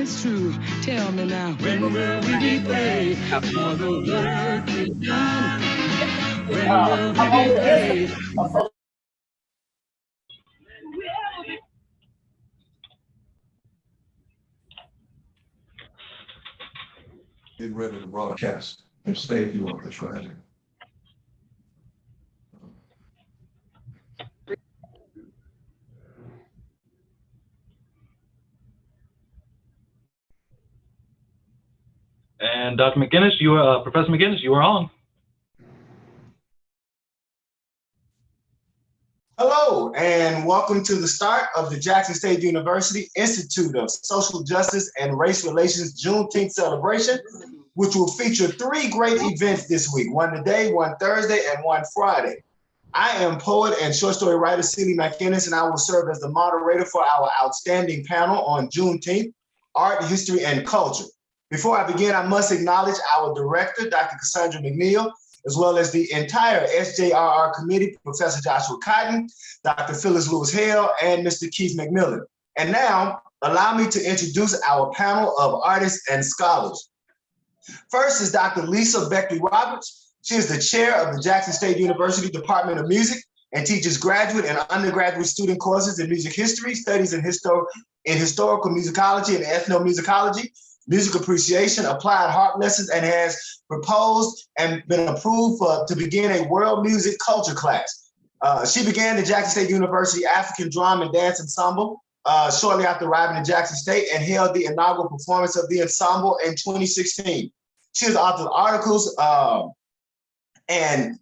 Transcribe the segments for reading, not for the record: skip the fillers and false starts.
it's true. Tell me now, when will we be paid for the work we've done? When will we be paid? Get ready to broadcast and stay if you want to try it. And Dr. McGinnis, Professor McGinnis, you are on. Hello, and welcome to the start of the Jackson State University Institute of Social Justice and Race Relations Juneteenth celebration, which will feature 3 great events this week, one today, one Thursday, and one Friday. I am poet and short story writer Celie McInnes, and I will serve as the moderator for our outstanding panel on Juneteenth, art, history, and culture. Before I begin, I must acknowledge our director, Dr. Cassandra McNeil, as well as the entire ISJRR committee, Professor Joshua Cotton, Dr. Phyllis Lewis-Hale, and Mr. Keith McMillan. And now, allow me to introduce our panel of artists and scholars. First is Dr. Lisa Beckley Roberts. She is the chair of the Jackson State University Department of Music and teaches graduate and undergraduate student courses in music history, studies in historical musicology and ethnomusicology, music appreciation, applied harp lessons, and has proposed and been approved to begin a world music culture class. She began the Jackson State University African Drum and Dance Ensemble shortly after arriving in Jackson State and held the inaugural performance of the ensemble in 2016. She has authored articles and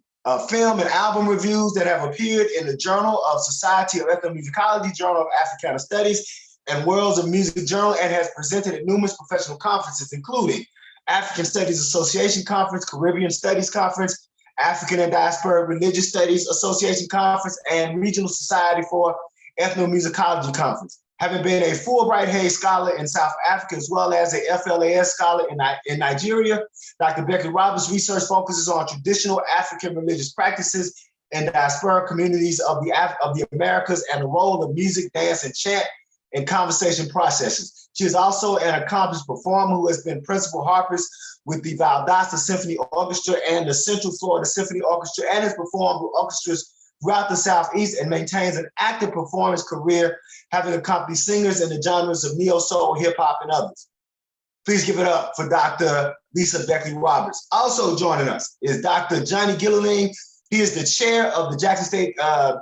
film and album reviews that have appeared in the Journal of Society of Ethnomusicology, Journal of Africana Studies, and Worlds of Music Journal, and has presented at numerous professional conferences, including African Studies Association Conference, Caribbean Studies Conference, African and Diaspora Religious Studies Association Conference, and Regional Society for Ethnomusicology Conference. Having been a Fulbright Hayes Scholar in South Africa, as well as a FLAS Scholar in Nigeria, Dr. Beckley Roberts' research focuses on traditional African religious practices in diaspora communities of the Americas and the role of music, dance, and chant in conversation processes. She is also an accomplished performer who has been principal harpist with the Valdosta Symphony Orchestra and the Central Florida Symphony Orchestra, and has performed with orchestras throughout the Southeast and maintains an active performance career, having accompanied singers in the genres of neo-soul, hip-hop, and others. Please give it up for Dr. Lisa Beckley Roberts. Also joining us is Dr. Johnny Gilliling. He is the chair of the Jackson State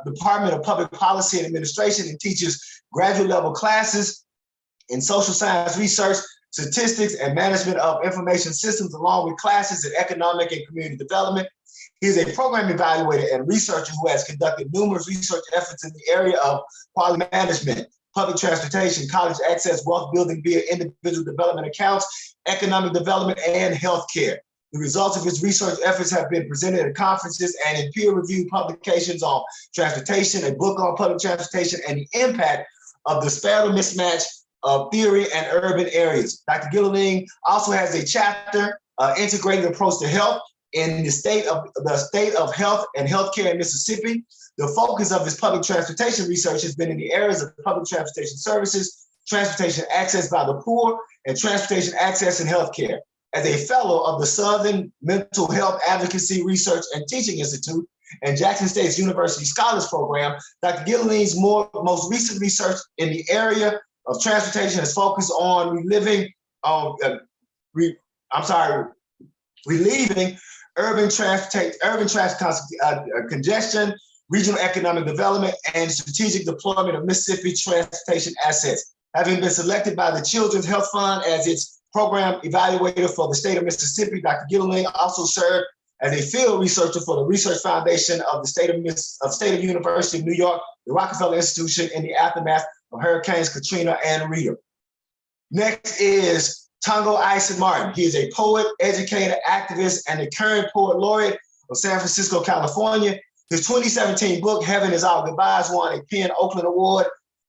Department of Public Policy and Administration and teaches graduate level classes in social science research, statistics, and management of information systems, along with classes in economic and community development. He is a program evaluator and researcher who has conducted numerous research efforts in the area of quality management, public transportation, college access, wealth building via individual development accounts, economic development, and healthcare. The results of his research efforts have been presented at conferences and in peer-reviewed publications on transportation, a book on public transportation, and the impact of the spatial mismatch of theory and urban areas. Dr. Gilliling also has a chapter, Integrated Approach to Health, in the state of health and healthcare in Mississippi. The focus of his public transportation research has been in the areas of public transportation services, transportation access by the poor, and transportation access in healthcare. As a fellow of the Southern Mental Health Advocacy Research and Teaching Institute and Jackson State's University Scholars Program, Dr. Gilliling's most recent research in the area of transportation is focused on relieving urban transit congestion, regional economic development, and strategic deployment of Mississippi transportation assets. Having been selected by the Children's Health Fund as its program evaluator for the state of Mississippi, Dr. Gilliling also served as a field researcher for the Research Foundation of the State of University of New York, the Rockefeller Institution, in the aftermath of Hurricanes Katrina and Rita. Next is Tongo Ison Martin. He is a poet, educator, activist, and the current poet laureate of San Francisco, California. His 2017 book, Heaven Is Our Goodbyes, won a PEN Oakland Award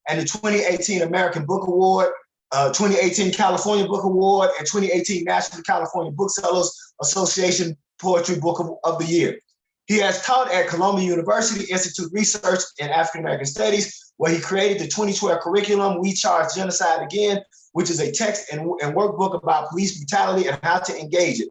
and the 2018 American Book Award, 2018 California Book Award, and 2018 National California Booksellers Association Poetry Book of the Year. He has taught at Columbia University Institute Research in African American Studies, where he created the 2012 curriculum, We Charge Genocide Again, which is a text and workbook about police brutality and how to engage it.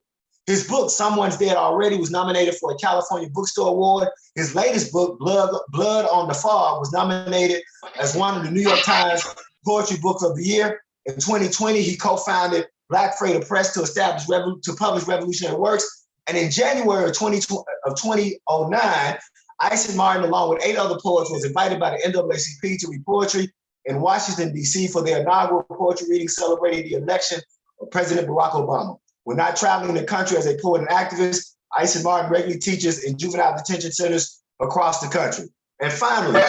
His book, Someone's Dead Already, was nominated for a California Bookstore Award. His latest book, Blood on the Fog, was nominated as one of the New York Times Poetry Books of the Year. In 2020, he co-founded Black Freighter Press to publish revolutionary works. And in January of 2009, Ison Martin, along with 8 other poets, was invited by the NAACP to read poetry in Washington, D.C. for their inaugural poetry reading celebrating the election of President Barack Obama. When not traveling the country as a poet and activist, Ison Martin regularly teaches in juvenile detention centers across the country. And finally,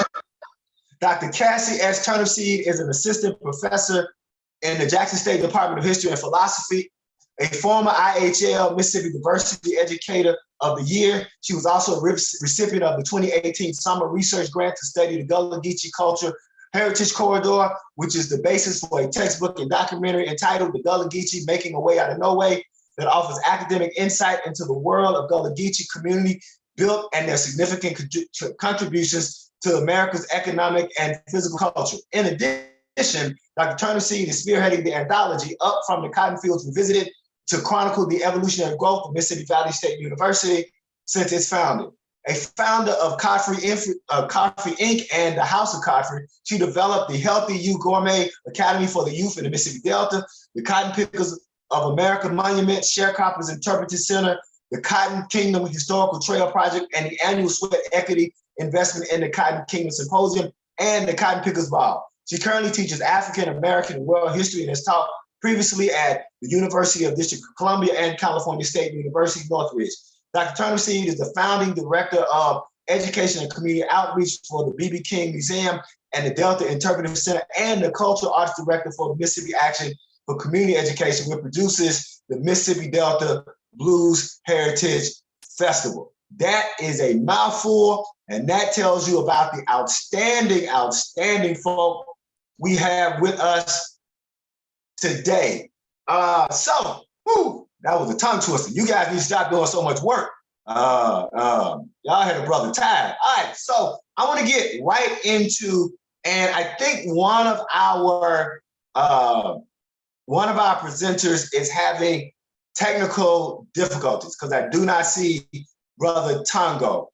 Dr. Cassie S. Turnipseed is an assistant professor in the Jackson State Department of History and Philosophy, a former IHL Mississippi Diversity Educator of the Year. She was also a recipient of the 2018 Summer Research Grant to study the Gullah Geechee Culture Heritage Corridor, which is the basis for a textbook and documentary entitled The Gullah Geechee Making a Way Out of No Way, that offers academic insight into the world of Gullah Geechee community built and their significant contributions to America's economic and physical culture. In addition, Dr. Turnipseed is spearheading the anthology Up from the Cotton Fields Revisited to chronicle the evolutionary growth of Mississippi Valley State University since its founding. A founder of Coffee Inc. and the House of Coffee, she developed the Healthy You Gourmet Academy for the Youth in the Mississippi Delta, the Cotton Pickers of America Monument, Sharecroppers Interpretive Center, the Cotton Kingdom Historical Trail Project, and the annual Sweat Equity Investment in the Cotton Kingdom Symposium, and the Cotton Pickers Ball. She currently teaches African American and world history and has taught previously at the University of District of Columbia and California State University, Northridge. Dr. Turnipseed is the founding director of Education and Community Outreach for the B.B. King Museum and the Delta Interpretive Center, and the Cultural Arts Director for Mississippi Action for Community Education, which produces the Mississippi Delta Blues Heritage Festival. That is a mouthful, and that tells you about the outstanding folk we have with us today. That was a tongue twister. You guys need to stop doing so much work. Y'all had a brother tired. All right, so I want to get right into, and I think one of our presenters is having technical difficulties because I do not see Brother Tongo.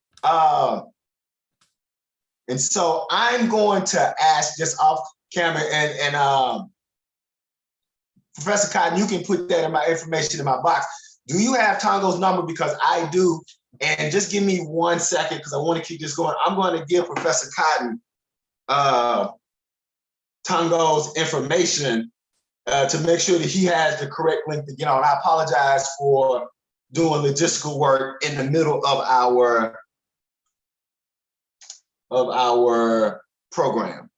And so I'm going to ask just off camera, and Professor Cotton, you can put that in my information in my box. Do you have Tongo's number? Because I do. And just give me 1 second because I want to keep this going. I'm going to give Professor Cotton Tongo's information to make sure that he has the correct link to get on. I apologize for doing logistical work in the middle of our program.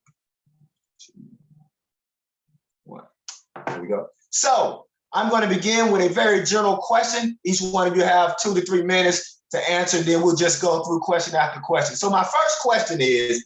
There we go. So I'm going to begin with a very general question. Each one of you have 2 to 3 minutes to answer, and then we'll just go through question after question. So my first question is,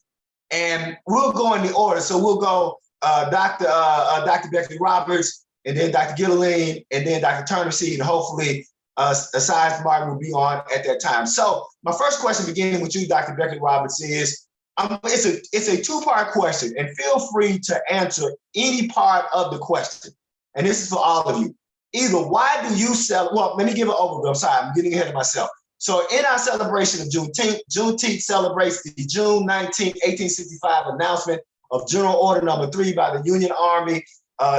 and we'll go in the order. So we'll go Dr. Beckley Roberts, and then Dr. Gillileen, and then Dr. Turnipseed, and hopefully Aside Martin will be on at that time. So my first question, beginning with you, Dr. Beckley Roberts, is it's a 2-part question, and feel free to answer any part of the question. And this is for all of you. Either why do you well, let me give an overview. I'm sorry, I'm getting ahead of myself. So in our celebration of Juneteenth, Juneteenth celebrates the June 19, 1865 announcement of General Order Number 3 by the Union Army,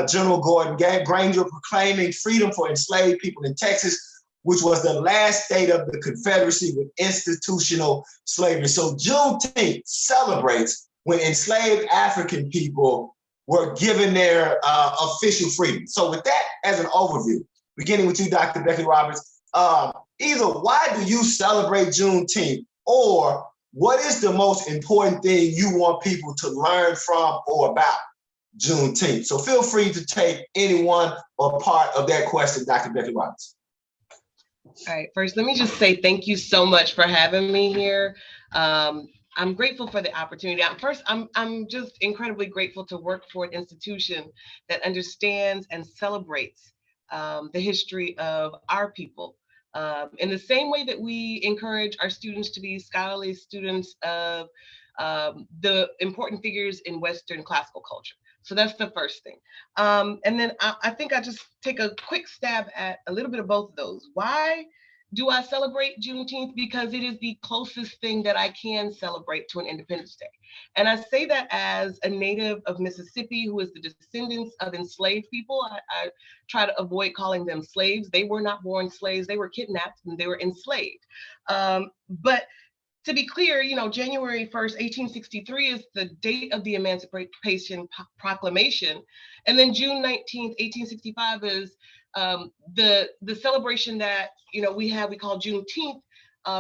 General Gordon Granger, proclaiming freedom for enslaved people in Texas, which was the last state of the Confederacy with institutional slavery. So Juneteenth celebrates when enslaved African people were given their official freedom. So with that as an overview, beginning with you, Dr. Beckley Roberts, either why do you celebrate Juneteenth, or what is the most important thing you want people to learn from or about Juneteenth? So feel free to take any one or part of that question, Dr. Beckley Roberts. All right, first, let me just say thank you so much for having me here. I'm grateful for the opportunity. First, I'm just incredibly grateful to work for an institution that understands and celebrates the history of our people. In the same way that we encourage our students to be scholarly students of the important figures in Western classical culture. So that's the first thing. And then I think I just take a quick stab at a little bit of both of those. Why do I celebrate Juneteenth? Because it is the closest thing that I can celebrate to an Independence Day. And I say that as a native of Mississippi who is the descendants of enslaved people. I try to avoid calling them slaves. They were not born slaves. They were kidnapped and they were enslaved. But to be clear, January 1st, 1863 is the date of the Emancipation Proclamation. And then June 19th, 1865 is the celebration that, we call Juneteenth,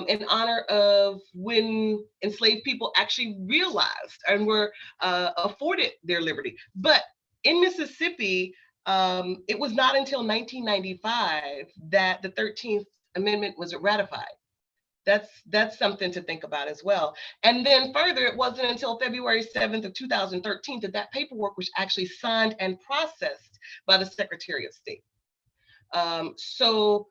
in honor of when enslaved people actually realized and were afforded their liberty. But in Mississippi, it was not until 1995 that the 13th Amendment was ratified. That's something to think about as well. And then further, it wasn't until February 7th of 2013 that paperwork was actually signed and processed by the Secretary of State. So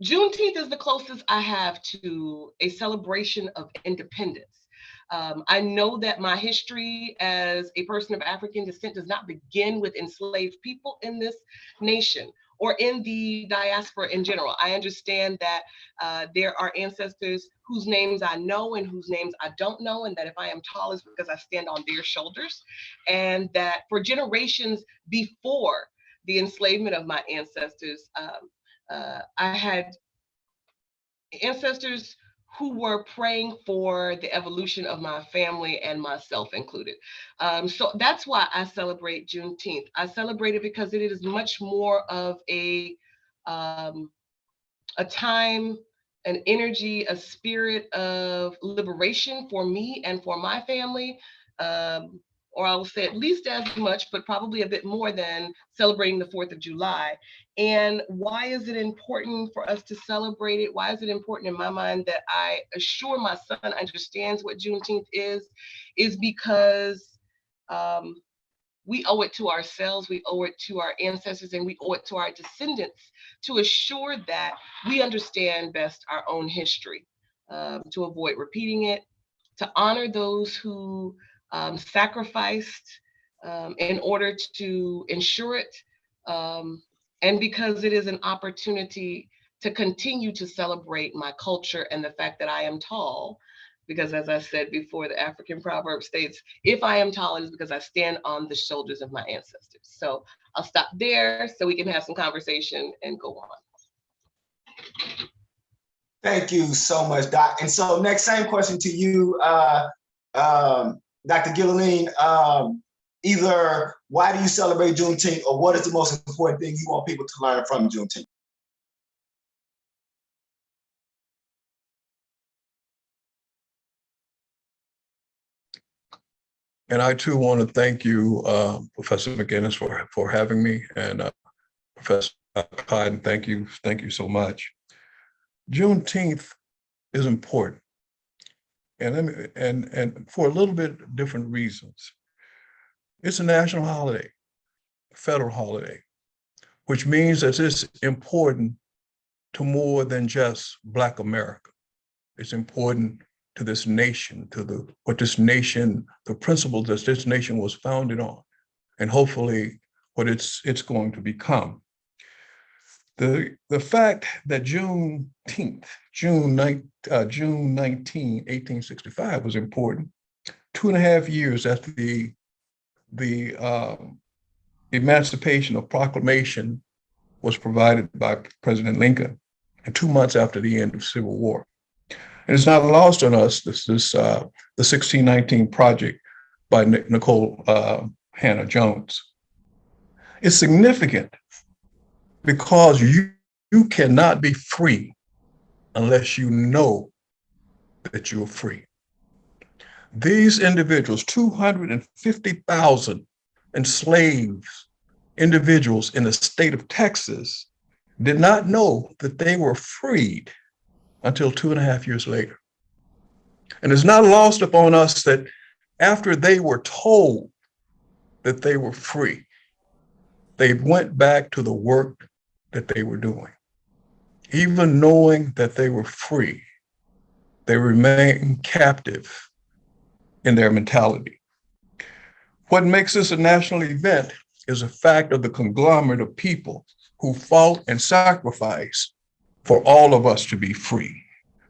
Juneteenth is the closest I have to a celebration of independence. I know that my history as a person of African descent does not begin with enslaved people in this nation or in the diaspora in general. I understand that there are ancestors whose names I know and whose names I don't know, and that if I am tall, it's because I stand on their shoulders, and that for generations before the enslavement of my ancestors, I had ancestors who were praying for the evolution of my family and myself included. So that's why I celebrate Juneteenth. I celebrate it because it is much more of a time, an energy, a spirit of liberation for me and for my family. Or I will say at least as much, but probably a bit more than celebrating the 4th of July. And why is it important for us to celebrate it? Why is it important in my mind that I assure my son understands what Juneteenth is because we owe it to ourselves, we owe it to our ancestors, and we owe it to our descendants to assure that we understand best our own history, to avoid repeating it, to honor those who sacrificed in order to ensure it, and because it is an opportunity to continue to celebrate my culture and the fact that I am tall, because as I said before, the African proverb states, if I am tall, it is because I stand on the shoulders of my ancestors. So I'll stop there so we can have some conversation and go on. Thank you so much, Doc. And so next, same question to you, Dr. Gillileen. Either why do you celebrate Juneteenth, or what is the most important thing you want people to learn from Juneteenth? And I too want to thank you, Professor McGinnis, for having me, and Professor Hyden, thank you so much. Juneteenth is important, and for a little bit different reasons. It's a national holiday, federal holiday, which means that it's important to more than just Black America. It's important to this nation, to the principles that this nation was founded on, and hopefully what it's going to become. The fact that Juneteenth, June 19, 1865 was important, 2.5 years after the Emancipation or Proclamation was provided by President Lincoln, and 2 months after the end of Civil War. And it's not lost on us, the 1619 Project by Nicole Hannah Jones. It's significant because you cannot be free unless you know that you're free. These individuals, 250,000 enslaved individuals in the state of Texas, did not know that they were freed until 2.5 years later. And it's not lost upon us that after they were told that they were free, they went back to the work that they were doing. Even knowing that they were free, they remained captive in their mentality. What makes this a national event is a fact of the conglomerate of people who fought and sacrificed for all of us to be free.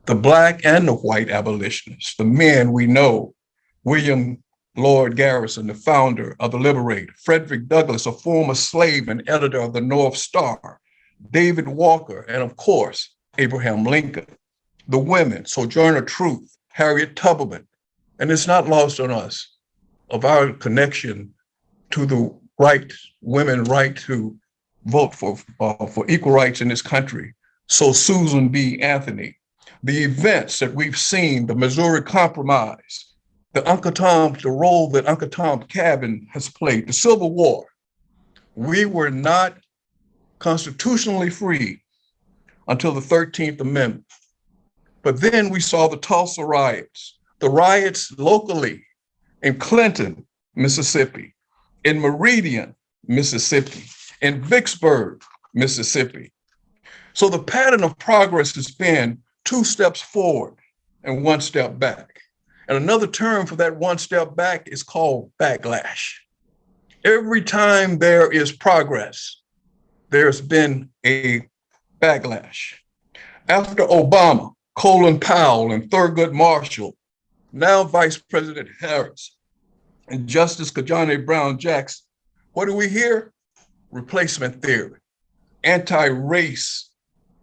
The Black and the white abolitionists, the men we know, William Lloyd Garrison, the founder of the Liberator, Frederick Douglass, a former slave and editor of the North Star, David Walker, and of course, Abraham Lincoln. The women, Sojourner Truth, Harriet Tubman, and it's not lost on us of our connection to the women right to vote for equal rights in this country. So Susan B. Anthony, the events that we've seen, the Missouri Compromise, the role that Uncle Tom Cabin has played, the Civil War. We were not constitutionally free until the 13th Amendment. But then we saw the Tulsa riots, the riots locally in Clinton, Mississippi, in Meridian, Mississippi, in Vicksburg, Mississippi. So the pattern of progress has been 2 steps forward and 1 step back. And another term for that 1 step back is called backlash. Every time there is progress, there's been a backlash. After Obama, Colin Powell, and Thurgood Marshall, now Vice President Harris, and Justice Ketanji Brown Jackson, what do we hear? Replacement theory, anti-race,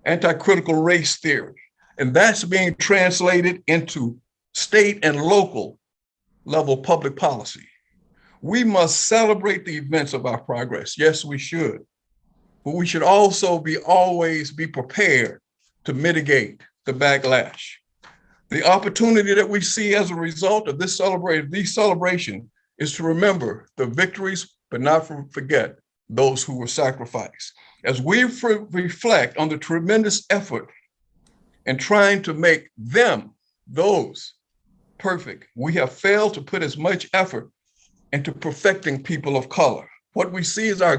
anti-critical race theory. And that's being translated into state and local level public policy. We must celebrate the events of our progress. Yes, we should. But we should also always be prepared to mitigate the backlash. The opportunity that we see as a result of this celebration is to remember the victories, but not forget those who were sacrificed. As we reflect on the tremendous effort in trying to make those perfect, we have failed to put as much effort into perfecting people of color. What we see is our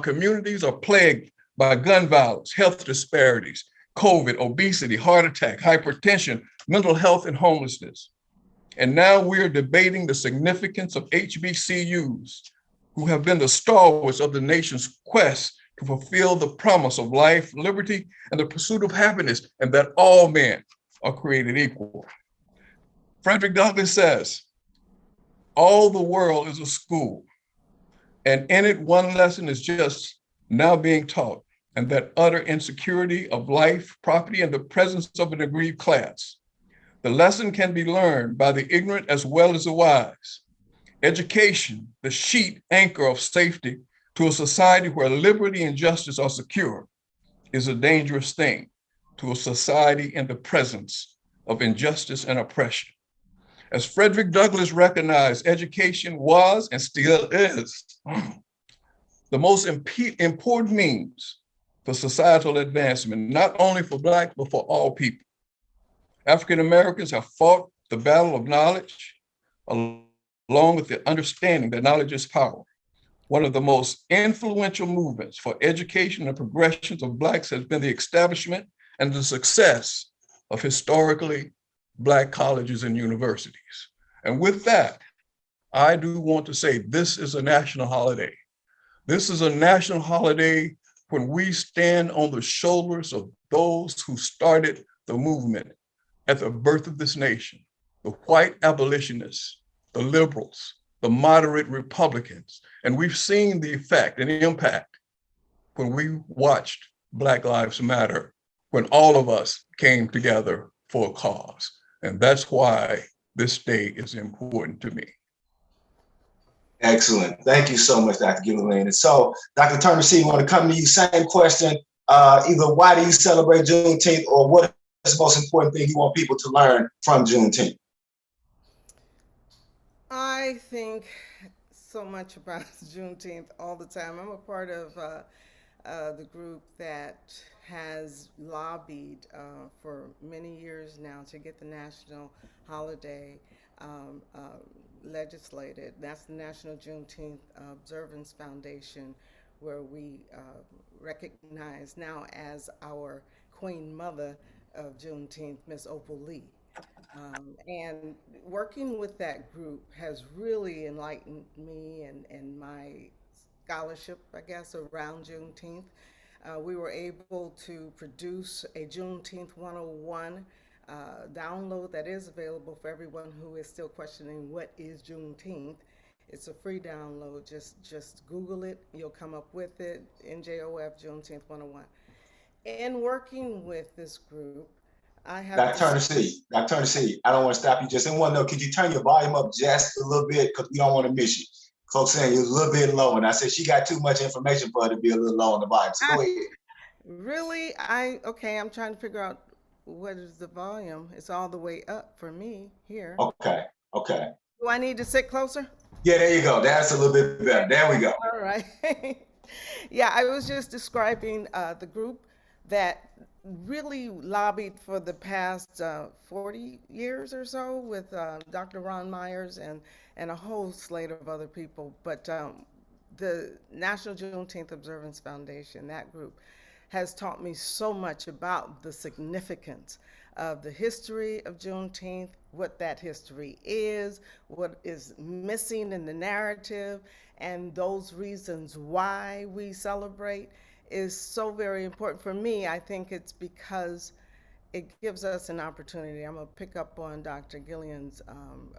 communities are plagued by gun violence, health disparities, COVID, obesity, heart attack, hypertension, mental health, and homelessness. And now we are debating the significance of HBCUs, who have been the stalwarts of the nation's quest to fulfill the promise of life, liberty, and the pursuit of happiness, and that all men are created equal. Frederick Douglass says, all the world is a school, and in it, one lesson is just now being taught, and that utter insecurity of life, property, and the presence of an aggrieved class. The lesson can be learned by the ignorant as well as the wise. Education, the sheet anchor of safety to a society where liberty and justice are secure, is a dangerous thing to a society in the presence of injustice and oppression. As Frederick Douglass recognized, education was and still is the most important means for societal advancement, not only for Black, but for all people. African Americans have fought the battle of knowledge, along with the understanding that knowledge is power. One of the most influential movements for education and progressions of Blacks has been the establishment and the success of historically Black colleges and universities. And with that, I do want to say this is a national holiday. This is a national holiday when we stand on the shoulders of those who started the movement at the birth of this nation, the white abolitionists, the liberals, the moderate Republicans. And we've seen the effect and the impact when we watched Black Lives Matter, when all of us came together for a cause. And that's why this day is important to me. Excellent. Thank you so much, Dr. Gilliland. And so, Dr. Turner C, want to come to you, same question. Either why do you celebrate Juneteenth, or what is the most important thing you want people to learn from Juneteenth? I think so much about Juneteenth all the time. I'm a part of the group that has lobbied for many years now to get the national holiday legislated. That's the National Juneteenth Observance Foundation, where we recognize now as our Queen Mother of Juneteenth, Miss Opal Lee. And working with that group has really enlightened me and my scholarship, I guess, around Juneteenth. We were able to produce a Juneteenth 101 download that is available for everyone who is still questioning what is Juneteenth. It's a free download. Just Google it. You'll come up with it. NJOF Juneteenth 101. In working with this group, I have Dr. C, I don't want to stop you. Just in one note, could you turn your volume up just a little bit? Because we don't want to miss you. Folks saying you're a little bit low. And I said she got too much information for her to be a little low on the volume. So go ahead. Really, okay, I'm trying to figure out what is the volume. It's all the way up for me here. Okay. Okay. Do I need to sit closer? Yeah, there you go. That's a little bit better. There we go. All right. Yeah, I was just describing the group that really lobbied for the past 40 years or so with Dr. Ron Myers and a whole slate of other people. But the National Juneteenth Observance Foundation, that group, has taught me so much about the significance of the history of Juneteenth, what that history is, what is missing in the narrative, and those reasons why we celebrate is so very important. For me, I think it's because it gives us an opportunity. I'm going to pick up on Dr. Gillian's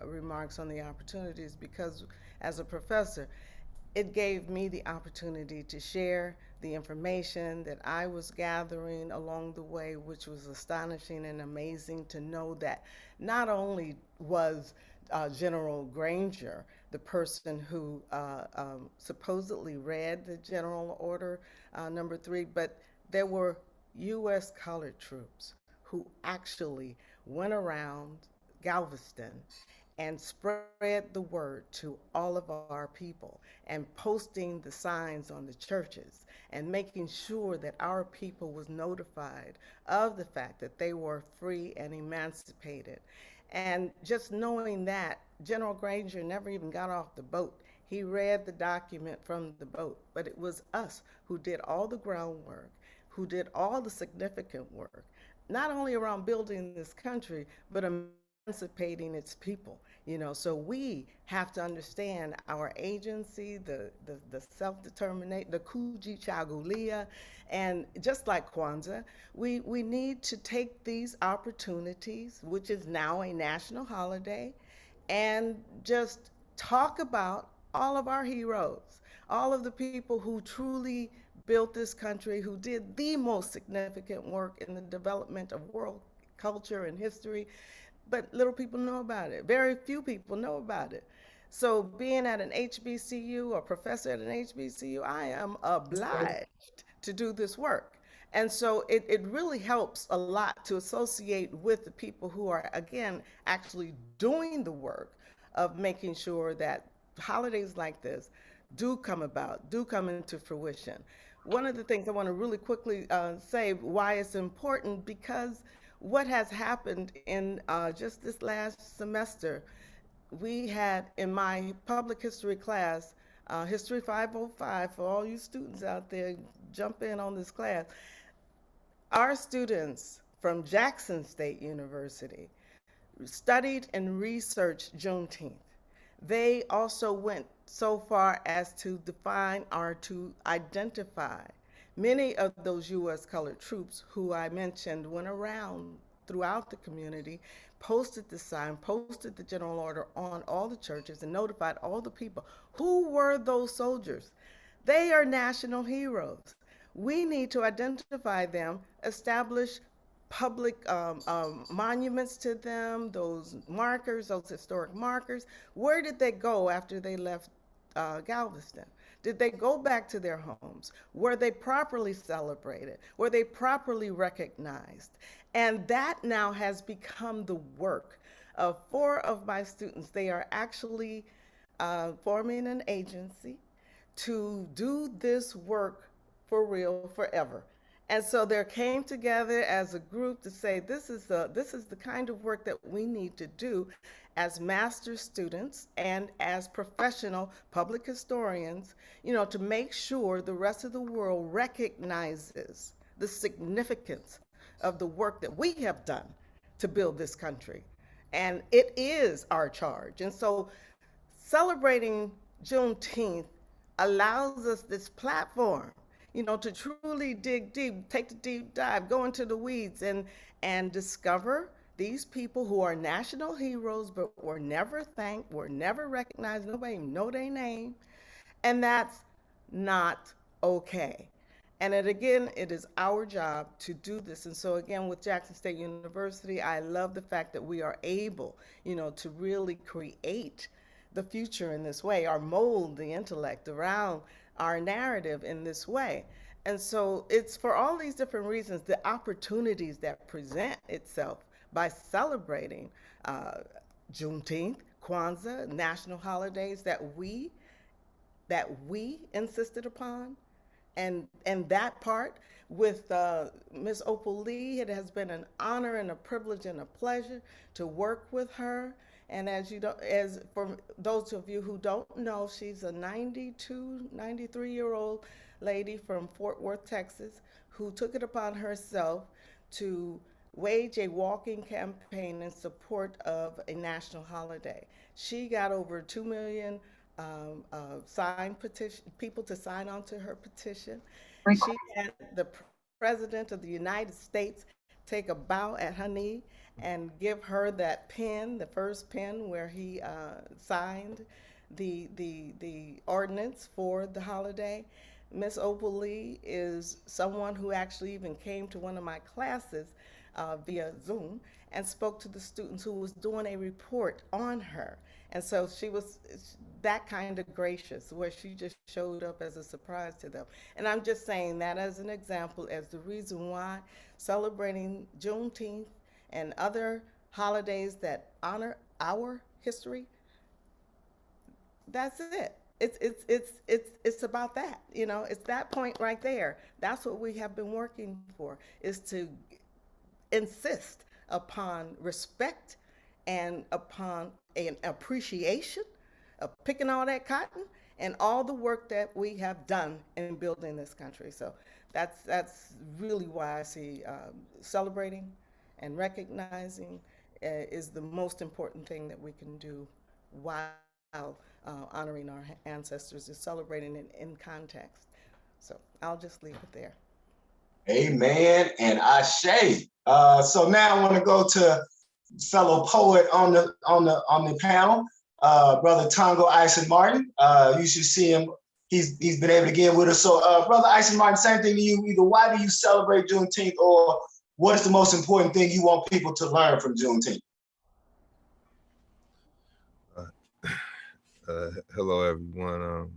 remarks on the opportunities because as a professor, it gave me the opportunity to share the information that I was gathering along the way, which was astonishing and amazing to know that not only was General Granger the person who supposedly read the General Order number 3, but there were U.S. colored troops who actually went around Galveston and spread the word to all of our people and posting the signs on the churches and making sure that our people was notified of the fact that they were free and emancipated. And just knowing that, General Granger never even got off the boat. He read the document from the boat, but it was us who did all the groundwork, who did all the significant work, not only around building this country, but emancipating its people. So we have to understand our agency, the self-determination, the Kujichagulia, and just like Kwanzaa, we need to take these opportunities, which is now a national holiday, and just talk about all of our heroes, all of the people who truly built this country, who did the most significant work in the development of world culture and history, but little people know about it. Very few people know about it. So being at an HBCU or professor at an HBCU, I am obliged to do this work. And so it really helps a lot to associate with the people who are, again, actually doing the work of making sure that holidays like this do come about, do come into fruition. One of the things I want to really quickly say why it's important, because what has happened in just this last semester, we had in my public history class, History 505, for all you students out there, jump in on this class. Our students from Jackson State University studied and researched Juneteenth. They also went so far as to define or to identify many of those U.S. colored troops who I mentioned went around throughout the community, posted the sign, posted the general order on all the churches, and notified all the people. Who were those soldiers? They are national heroes. We need to identify them, establish public monuments to them, those markers, those historic markers. Where did they go after they left Galveston? Did they go back to their homes? Were they properly celebrated? Were they properly recognized? And that now has become the work of 4 of my students. They are actually forming an agency to do this work for real forever. And so they came together as a group to say, this is the kind of work that we need to do as master's students and as professional public historians, to make sure the rest of the world recognizes the significance of the work that we have done to build this country. And it is our charge. And so celebrating Juneteenth allows us this platform, to truly dig deep, take the deep dive, go into the weeds, and discover these people who are national heroes, but were never thanked, were never recognized, nobody know their name, and that's not okay. And again, it is our job to do this. And so again, with Jackson State University, I love the fact that we are able, to really create the future in this way, or mold the intellect around our narrative in this way. And so it's for all these different reasons, the opportunities that present itself by celebrating Juneteenth, Kwanzaa, national holidays that we insisted upon, and that part with Ms. Opal Lee, it has been an honor and a privilege and a pleasure to work with her. And as for those of you who don't know, she's a 92, 93-year-old lady from Fort Worth, Texas, who took it upon herself to wage a walking campaign in support of a national holiday. She got over 2 million people to sign on to her petition. She had the President of the United States take a bow at her knee and give her that pen, the first pen where he signed the ordinance for the holiday. Miss Opal Lee is someone who actually even came to one of my classes via Zoom and spoke to the students who was doing a report on her. And so she was that kind of gracious, where she just showed up as a surprise to them. And I'm just saying that as an example, as the reason why celebrating Juneteenth and other holidays that honor our history, that's it. It's about that, it's that point right there. That's what we have been working for, is to insist upon respect and upon an appreciation of picking all that cotton and all the work that we have done in building this country. So that's really why I see celebrating and recognizing is the most important thing that we can do while honoring our ancestors, is celebrating it in context. So I'll just leave it there. Amen and ashe. So now I want to go to fellow poet on the panel, Brother Tongo Ison Martin. You should see him. He's been able to get with us. So, Brother Ison Martin, same thing to you. Either why do you celebrate Juneteenth, or what is the most important thing you want people to learn from Juneteenth? Hello, everyone.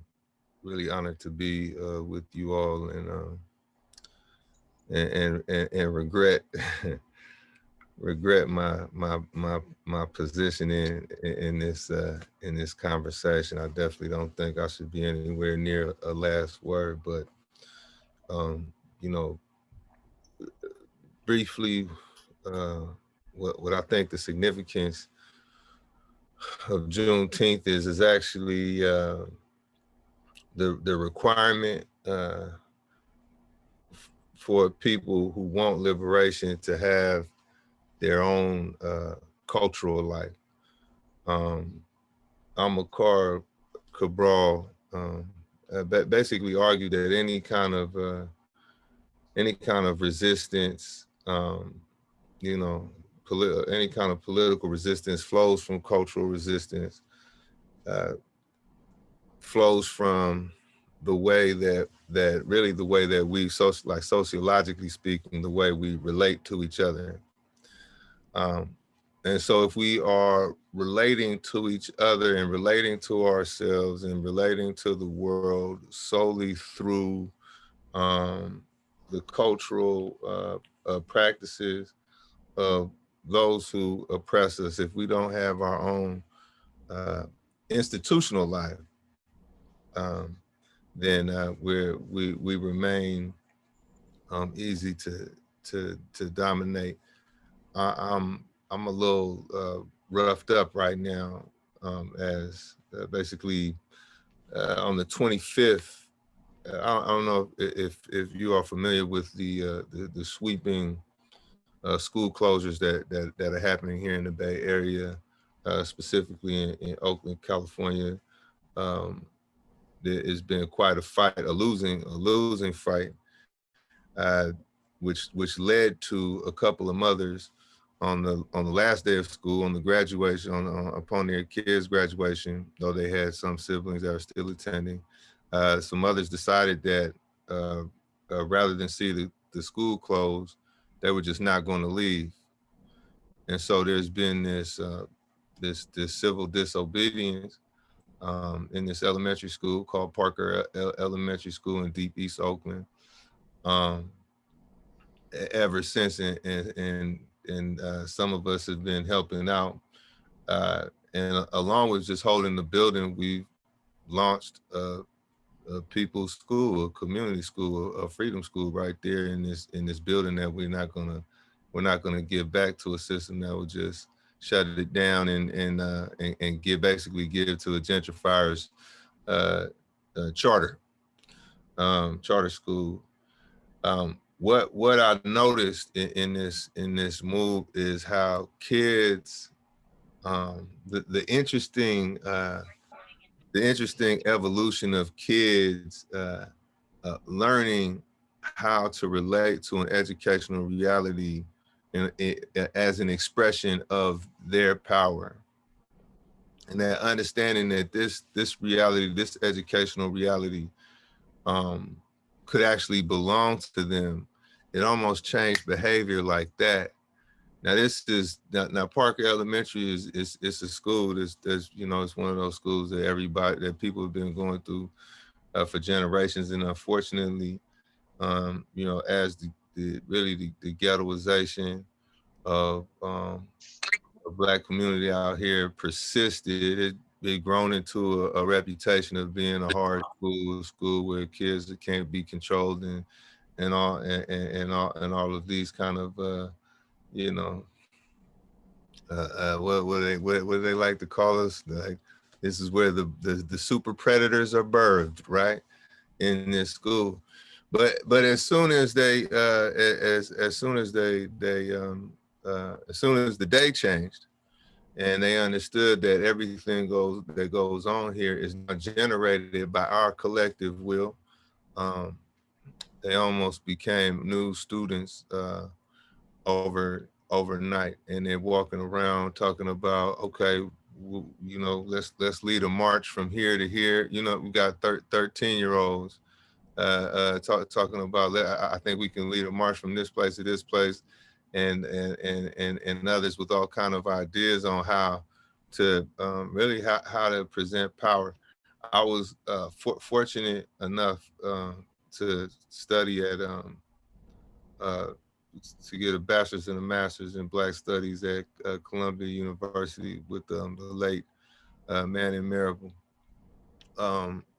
Really honored to be with you all, and regret my position in this conversation. I definitely don't think I should be anywhere near a last word, but briefly, what I think the significance of Juneteenth is actually the requirement for people who want liberation to have their own cultural life. Amilcar Cabral basically argued that any kind of resistance, any kind of political resistance flows from cultural resistance, flows from the way that really the way that we sociologically speaking, the way we relate to each other. And so if we are relating to each other and relating to ourselves and relating to the world solely through the cultural practices of those who oppress us, if we don't have our own institutional life, then we remain easy to dominate. I'm a little roughed up right now, as basically on the 25th. I don't know if you are familiar with the sweeping school closures that are happening here in the Bay Area, specifically in Oakland, California. There has been quite a fight, a losing fight, which led to a couple of mothers on the last day of school, on the graduation, upon their kids' graduation, though they had some siblings that are still attending. Some mothers decided that rather than see the school close, they were just not going to leave. And so there's been this civil disobedience in this elementary school called Parker Elementary School in Deep East Oakland. Ever since, and some of us have been helping out, and along with just holding the building, we've launched a people's school, a community school, a freedom school right there in this building that we're not gonna give back to a system that will just shut it down and basically give to a gentrifier's charter school. What I noticed in this move is how kids, the interesting evolution of kids learning how to relate to an educational reality as an expression of their power, and that understanding that this reality, this educational reality, could actually belong to them. It almost changed behavior like that. Now this is now Parker Elementary is it's a school that's it's one of those schools that people have been going through for generations, and unfortunately, as the ghettoization of Black community out here persisted, it grown into a reputation of being a hard school where kids can't be controlled and all of these kind of what they like to call us, like this is where the super predators are birthed, right, in this school. But as soon as they as soon as the day changed, and they understood that everything that goes on here is not generated by our collective will, they almost became new students overnight, and they're walking around talking about, okay, let's lead a march from here to here. We got 13-year-olds talking about, I think we can lead a march from this place to this place, and others with all kind of ideas on how to really how to present power. I was fortunate enough to study at to get a bachelor's and a master's in Black Studies at Columbia University with the late Manning Marable,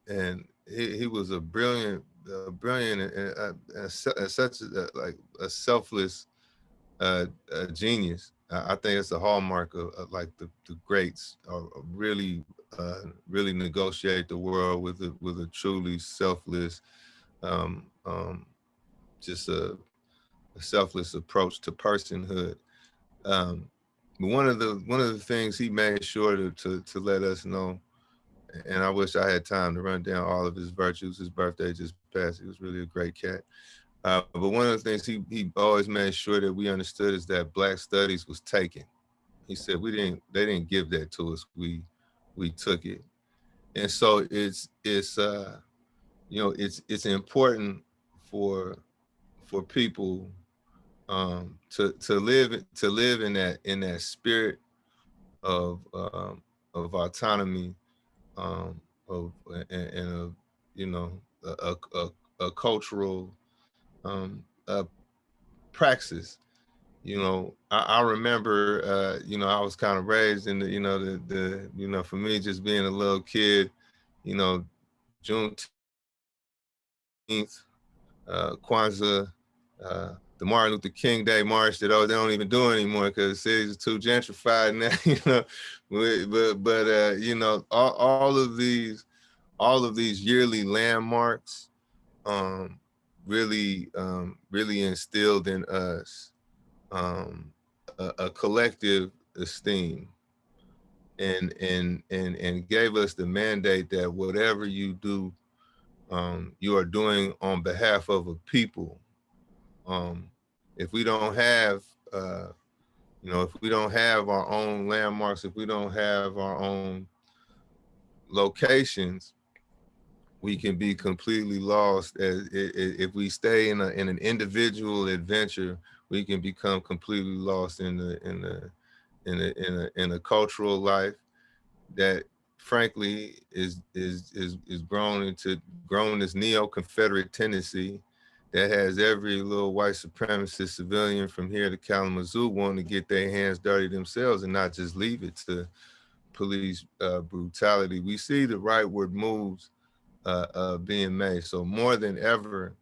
and he was a brilliant and such a selfless genius. I think it's a hallmark of like the greats are really negotiate the world with a truly selfless, just a selfless approach to personhood. But one of the things he made sure to let us know, and I wish I had time to run down all of his virtues. His birthday just passed. He was really a great cat. But one of the things he always made sure that we understood is that Black Studies was taken. He said they didn't give that to us. We took it. And so it's important for people to live in that spirit of autonomy, of a cultural praxis. I remember I was kind of raised in the for me, just being a little kid, Juneteenth, Kwanzaa, the Martin Luther King Day March that they don't even do anymore because the cities are too gentrified now. But all of these yearly landmarks really instilled in us a collective esteem, and gave us the mandate that whatever you do, you are doing on behalf of a people. If we don't have, if we don't have our own landmarks, if we don't have our own locations, we can be completely lost. If we stay in an individual adventure, we can become completely lost in a cultural life that, frankly, is grown this neo-Confederate tendency that has every little white supremacist civilian from here to Kalamazoo wanting to get their hands dirty themselves and not just leave it to police brutality. We see the rightward moves being made. So more than ever,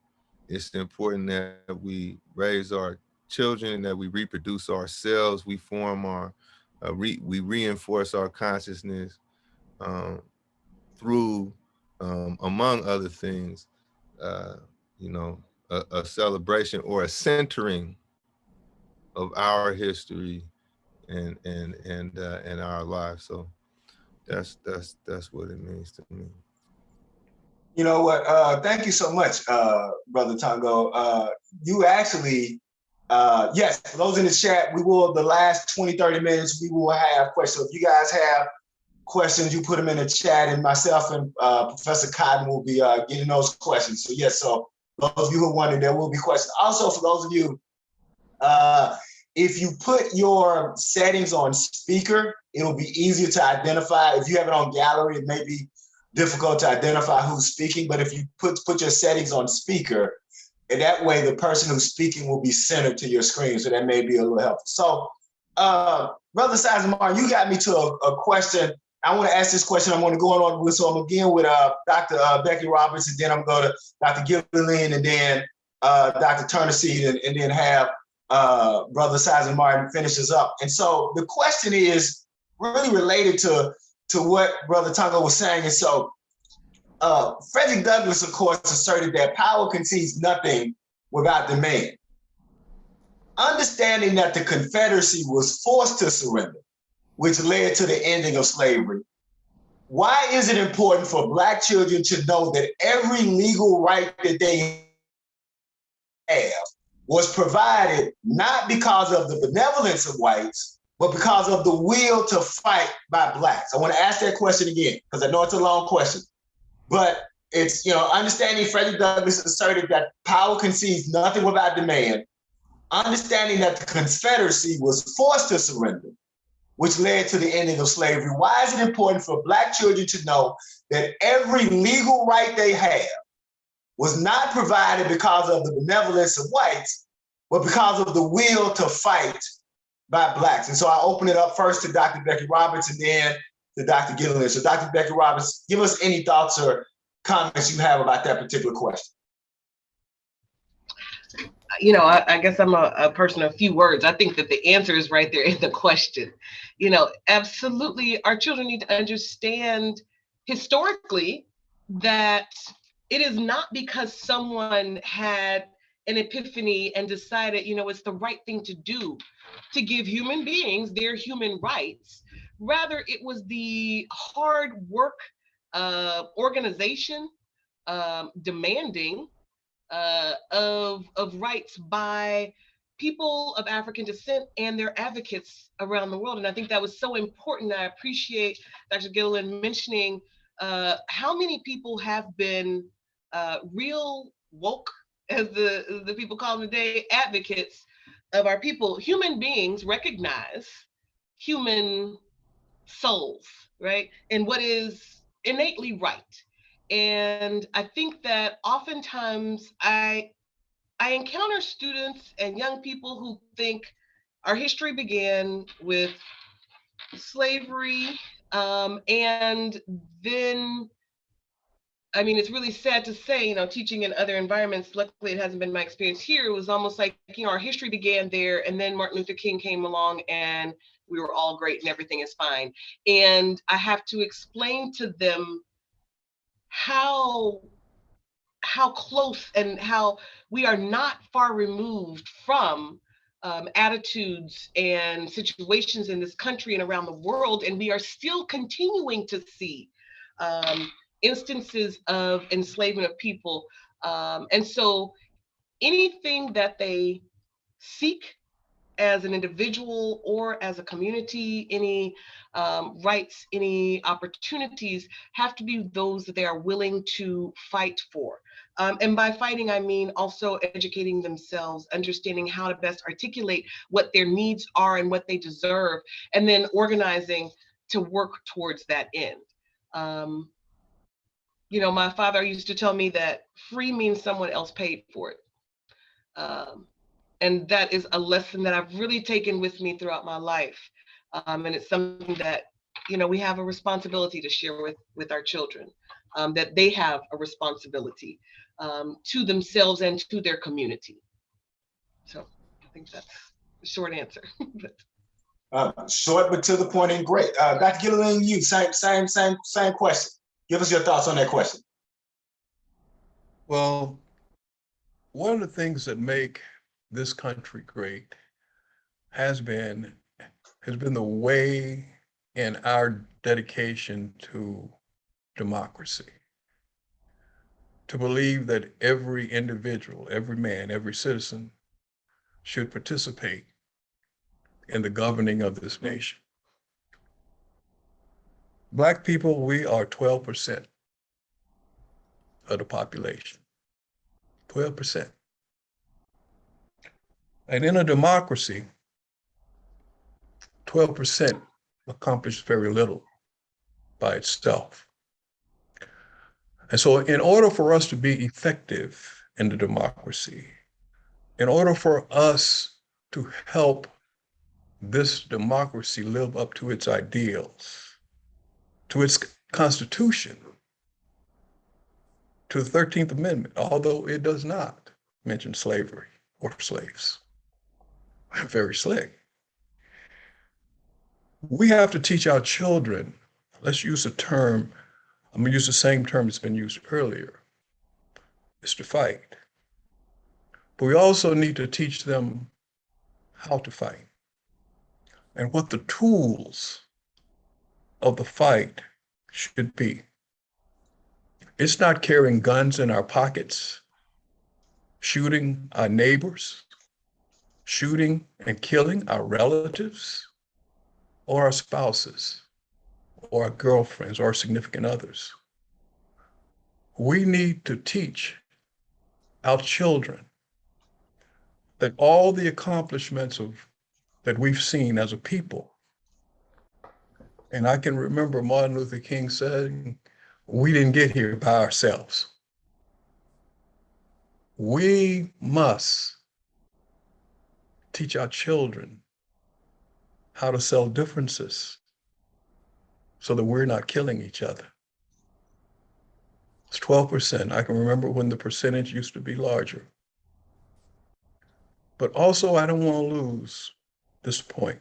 it's important that we raise our children, that we reproduce ourselves, we form our, we reinforce our consciousness through, among other things, a celebration or a centering of our history and our lives. So that's what it means to me. You know what? Thank you so much, Brother Tongo. You actually, yes, for those in the chat, we will, the last 20, 30 minutes, we will have questions. So if you guys have questions, you put them in the chat, and myself and Professor Cotton will be getting those questions. So yes, so those of you who are wondering, there will be questions. Also, for those of you, if you put your settings on speaker, it'll be easier to identify. If you have it on gallery, it may be difficult to identify who's speaking, but if you put your settings on speaker, and that way the person who's speaking will be centered to your screen, so that may be a little helpful. So, Brother Sizemore, you got me to a question. I want to ask this question. I'm going to go on with, so I'm going to begin with Dr. Becky Roberts, and then I'm going to go to Dr. Gilliland, and then Dr. Turner Seed, and then have Brother Sizemore finish us up. And so the question is really related to what Brother Tongo was saying. And so Frederick Douglass, of course, asserted that power concedes nothing without demand. Understanding that the Confederacy was forced to surrender, which led to the ending of slavery, why is it important for Black children to know that every legal right that they have was provided not because of the benevolence of whites, but because of the will to fight by Blacks? I want to ask that question again, because I know it's a long question, but it's, understanding Frederick Douglass asserted that power concedes nothing without demand, understanding that the Confederacy was forced to surrender, which led to the ending of slavery. Why is it important for Black children to know that every legal right they have was not provided because of the benevolence of whites, but because of the will to fight by Blacks? And so I open it up first to Dr. Becky Roberts and then to Dr. Gilliland. So Dr. Becky Roberts, give us any thoughts or comments you have about that particular question. I guess I'm a person of few words. I think that the answer is right there in the question. Absolutely, our children need to understand historically that it is not because someone had an epiphany and decided, it's the right thing to do to give human beings their human rights. Rather, it was the hard work organization demanding of rights by people of African descent and their advocates around the world. And I think that was so important. I appreciate Dr. Gilliland mentioning how many people have been real woke, as the people call them today, advocates of our people. Human beings recognize human souls, right? And what is innately right. And I think that oftentimes I encounter students and young people who think our history began with slavery, and then, it's really sad to say, teaching in other environments, luckily it hasn't been my experience here, it was almost like, our history began there, and then Martin Luther King came along and we were all great and everything is fine. And I have to explain to them how close and how we are not far removed from attitudes and situations in this country and around the world, and we are still continuing to see instances of enslavement of people. And so anything that they seek as an individual or as a community, any rights, any opportunities have to be those that they are willing to fight for. And by fighting, I mean also educating themselves, understanding how to best articulate what their needs are and what they deserve, and then organizing to work towards that end. You know, my father used to tell me that free means someone else paid for it. And that is a lesson that I've really taken with me throughout my life. And it's something that, you know, we have a responsibility to share with our children, that they have a responsibility to themselves and to their community. So I think that's the short answer. Short but to the point and great. Dr. Gilliland, you same question. Give us your thoughts on that question. Well, one of the things that make this country great has been the way in our dedication to democracy, to believe that every individual, every man, every citizen should participate in the governing of this nation. Black people, we are 12% of the population, 12%. And in a democracy, 12% accomplishes very little by itself. And so in order for us to be effective in the democracy, in order for us to help this democracy live up to its ideals, to its Constitution, to the 13th Amendment, although it does not mention slavery or slaves. Very slick. We have to teach our children, let's use a term, I'm gonna use the same term that's been used earlier, is to fight. But we also need to teach them how to fight and what the tools of the fight should be. It's not carrying guns in our pockets, shooting our neighbors, shooting and killing our relatives or our spouses or our girlfriends or our significant others. We need to teach our children that all the accomplishments that we've seen as a people, and I can remember Martin Luther King saying, we didn't get here by ourselves. We must teach our children how to settle differences so that we're not killing each other. It's 12%. I can remember when the percentage used to be larger. But also, I don't want to lose this point.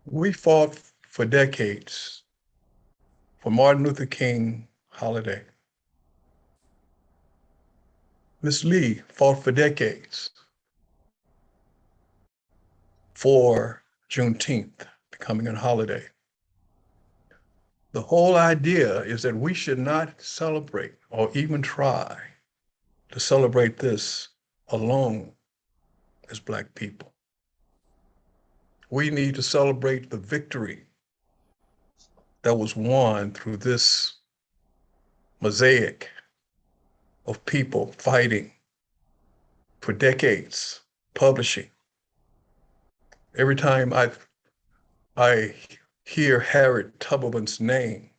We fought for decades for Martin Luther King holiday. Miss Lee fought for decades for Juneteenth becoming a holiday. The whole idea is that we should not celebrate or even try to celebrate this alone as Black people. We need to celebrate the victory that was won through this mosaic of people fighting for decades, publishing. Every time I hear Harriet Tubman's name,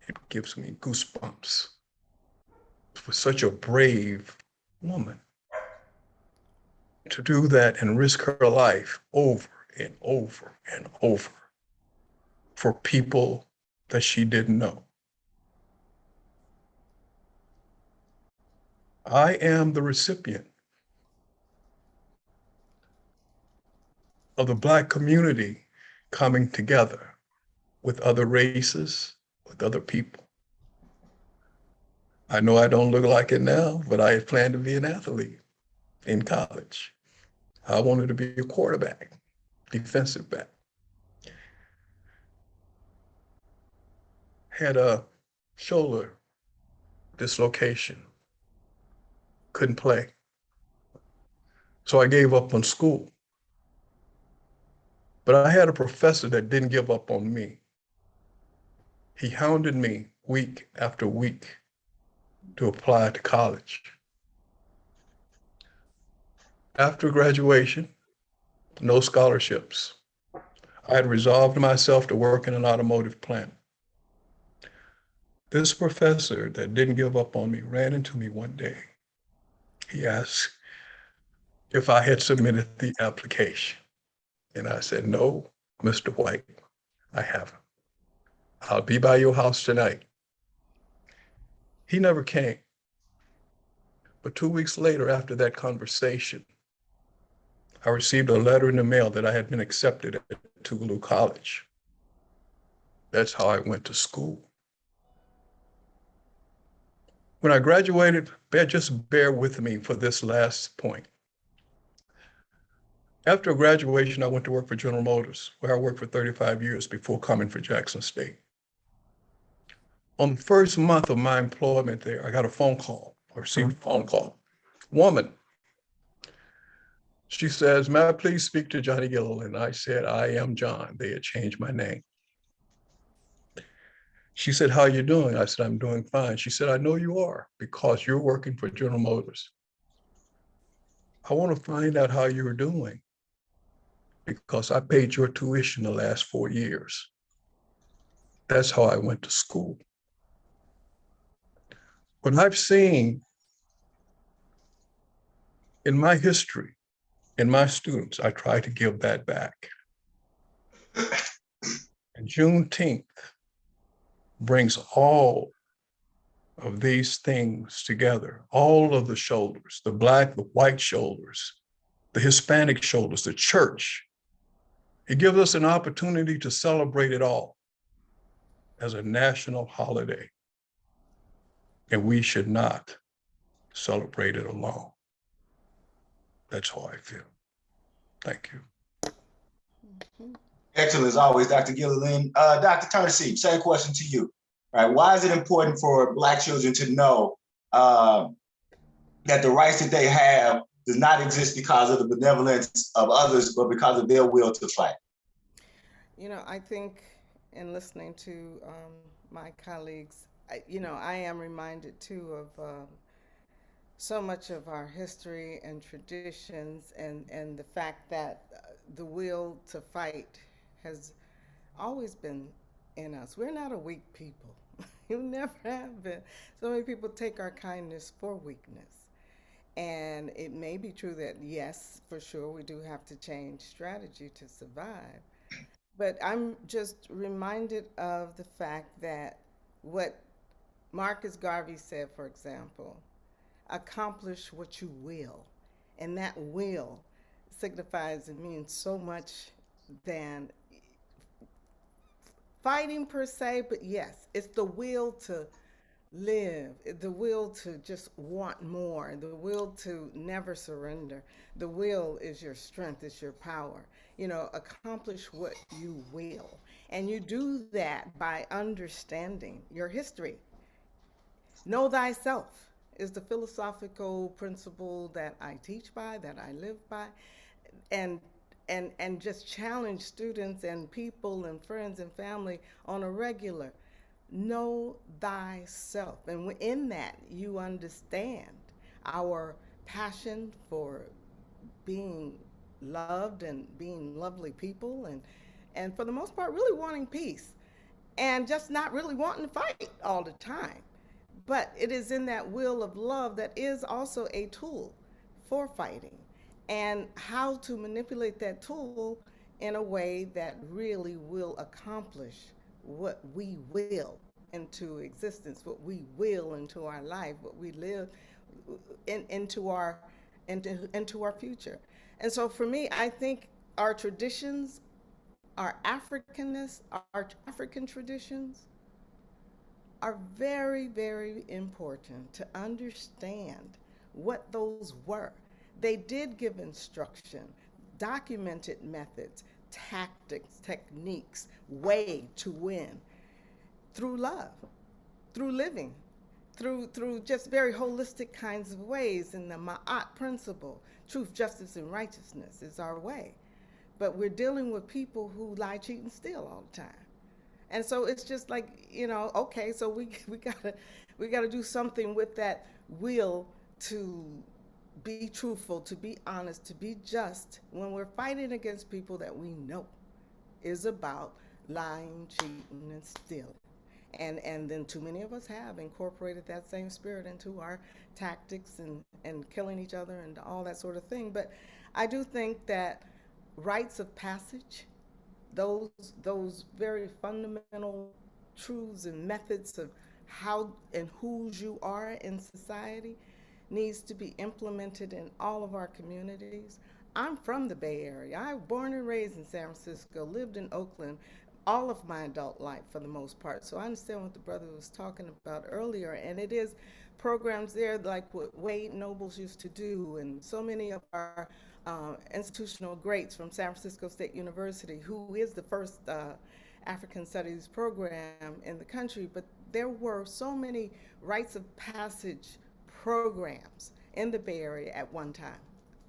it gives me goosebumps. For such a brave woman to do that and risk her life over and over and over for people that she didn't know. I am the recipient of the Black community coming together with other races, with other people. I know I don't look like it now, but I had planned to be an athlete in college. I wanted to be a quarterback, defensive back. Had a shoulder dislocation, couldn't play. So I gave up on school. But I had a professor that didn't give up on me. He hounded me week after week to apply to college. After graduation, no scholarships. I had resolved myself to work in an automotive plant. This professor that didn't give up on me ran into me one day. He asked if I had submitted the application. And I said, no, Mr. White, I haven't. I'll be by your house tonight. He never came. But 2 weeks later, after that conversation, I received a letter in the mail that I had been accepted at Tougaloo College. That's how I went to school. When I graduated, just bear with me for this last point. After graduation, I went to work for General Motors, where I worked for 35 years before coming for Jackson State. On the first month of my employment there, I got a phone call. I received a phone call. Woman. She says, may I please speak to Johnny Gill? And I said, I am John. They had changed my name. She said, how are you doing? I said, I'm doing fine. She said, I know you are because you're working for General Motors. I want to find out how you're doing because I paid your tuition the last 4 years. That's how I went to school. What I've seen in my history, in my students, I try to give that back. And Juneteenth brings all of these things together, all of the shoulders, the Black, the white shoulders, the Hispanic shoulders, the church. It gives us an opportunity to celebrate it all as a national holiday. And we should not celebrate it alone. That's how I feel. Thank you. Excellent as always, Dr. Gilliland. Dr. Turnseed, same question to you. Right? Why is it important for Black children to know that the rights that they have does not exist because of the benevolence of others, but because of their will to fight? You know, I think in listening to my colleagues, I am reminded too of so much of our history and traditions and the fact that the will to fight has always been in us. We're not a weak people. You never have been. So many people take our kindness for weakness. And it may be true that, yes, for sure, we do have to change strategy to survive. But I'm just reminded of the fact that what Marcus Garvey said, for example, accomplish what you will. And that will signifies and means so much than fighting per se, but yes, it's the will to live, the will to just want more, the will to never surrender. The will is your strength, it's your power. Accomplish what you will. And you do that by understanding your history. Know thyself is the philosophical principle that I teach by, that I live by, and just challenge students and people and friends and family on a regular. Know thyself. And in that, you understand our passion for being loved and being lovely people and for the most part, really wanting peace and just not really wanting to fight all the time. But it is in that will of love that is also a tool for fighting, and how to manipulate that tool in a way that really will accomplish what we will into existence, what we will into our life, what we live into our future. And so for me, I think our traditions, our Africanness, our African traditions are very, very important to understand what those were. they did give instruction, documented methods, tactics, techniques, way to win through love, through living, through just very holistic kinds of ways. And the Ma'at principle, truth, justice, and righteousness is our way. But we're dealing with people who lie, cheat, and steal all the time. And so it's just like, okay, so we gotta do something with that will to be truthful, to be honest, to be just when we're fighting against people that we know is about lying, cheating, and stealing. And then too many of us have incorporated that same spirit into our tactics and killing each other and all that sort of thing. But I do think that rites of passage, those very fundamental truths and methods of how and whose you are in society needs to be implemented in all of our communities. I'm from the Bay Area. I was born and raised in San Francisco, lived in Oakland all of my adult life for the most part. So I understand what the brother was talking about earlier. And it is programs there like what Wade Nobles used to do, and so many of our institutional greats from San Francisco State University, who is the first African Studies program in the country. But there were so many rites of passage programs in the Bay Area at one time.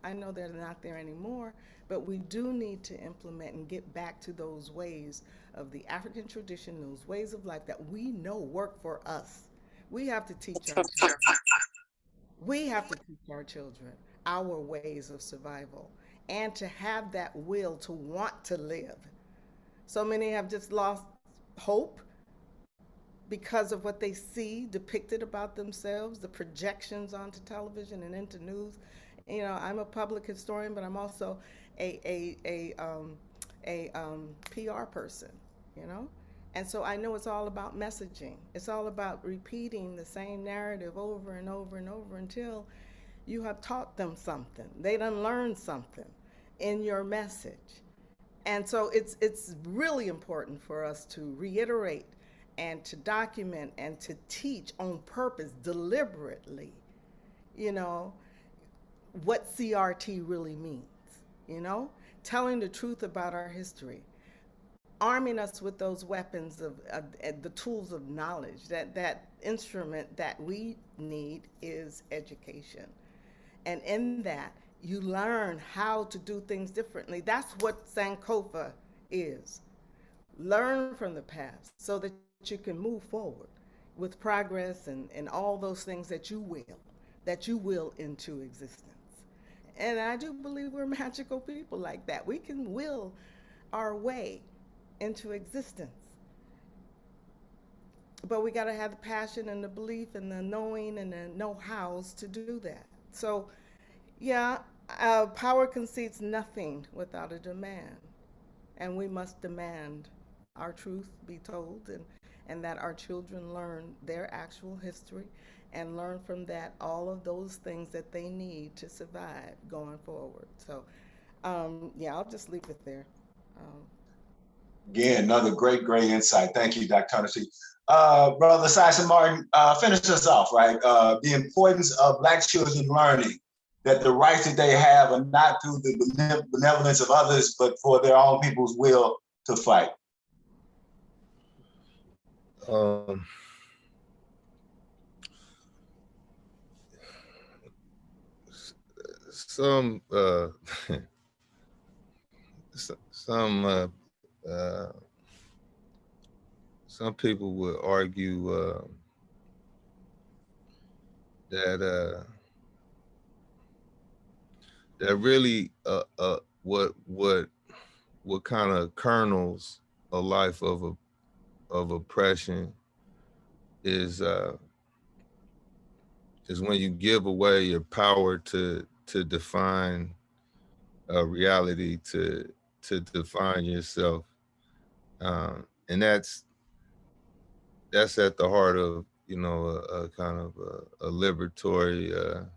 I know they're not there anymore, but we do need to implement and get back to those ways of the African tradition, those ways of life that we know work for us. We have to teach our children. We have to teach our children our ways of survival and to have that will to want to live. So many have just lost hope because of what they see depicted about themselves, the projections onto television and into news. I'm a public historian, but I'm also a PR person, and so I know it's all about messaging. It's all about repeating the same narrative over and over and over until you have taught them something. They done learned something in your message. And so it's really important for us to reiterate and to document and to teach on purpose, deliberately, what CRT really means, telling the truth about our history, arming us with those weapons of the tools of knowledge. That instrument that we need is education. And in that, you learn how to do things differently. That's what Sankofa is. Learn from the past so that you can move forward with progress and all those things that you will into existence. And I do believe we're magical people like that. We can will our way into existence. But we got to have the passion and the belief and the knowing and the know-hows to do that. So, yeah, power concedes nothing without a demand. And we must demand our truth be told and that our children learn their actual history and learn from that all of those things that they need to survive going forward. So, I'll just leave it there. Again, another great insight. Thank you, Dr. Hennessy. Brother Sison Martin, finish us off, right? The importance of Black children learning that the rights that they have are not through the benevolence of others, but for their own people's will to fight. Some people would argue that really what kind of kernels a life of oppression is when you give away your power to define a reality, to define yourself, and that's at the heart of a kind of a liberatory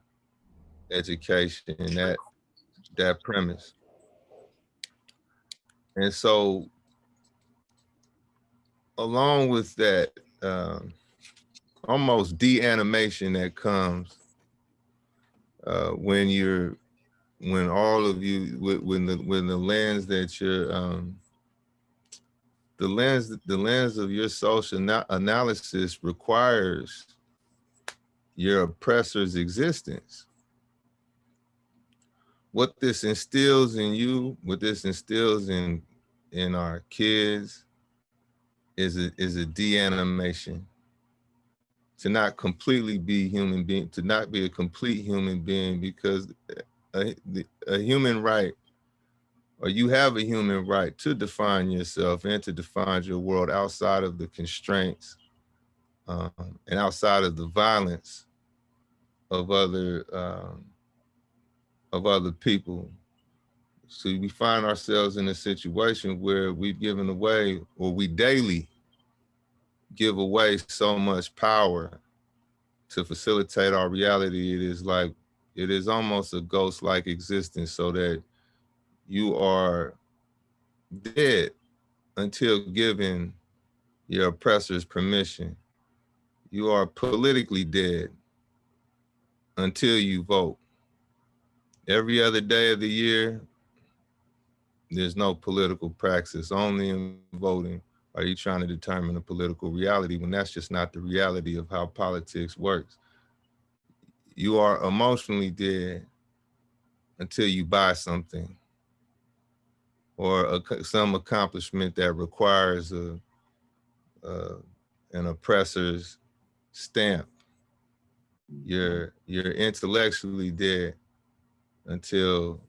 education, and that premise. And so along with that almost de-animation that comes when you're when all of you, when the lens that you're, the lens of your social analysis requires your oppressor's existence. What this instills in you, what this instills in our kids, is a de-animation. To not completely be human being, to not be a complete human being, because a human right, or you have a human right to define yourself and to define your world outside of the constraints and outside of the violence of other people. So we find ourselves in a situation where we've given away, or we daily give away so much power to facilitate our reality. It is almost a ghost-like existence, so that you are dead until given your oppressor's permission. You are politically dead until you vote. Every other day of the year, there's no political praxis. Only in voting are you trying to determine a political reality, when that's just not the reality of how politics works. You are emotionally dead until you buy something or some accomplishment that requires an oppressor's stamp. You're intellectually dead until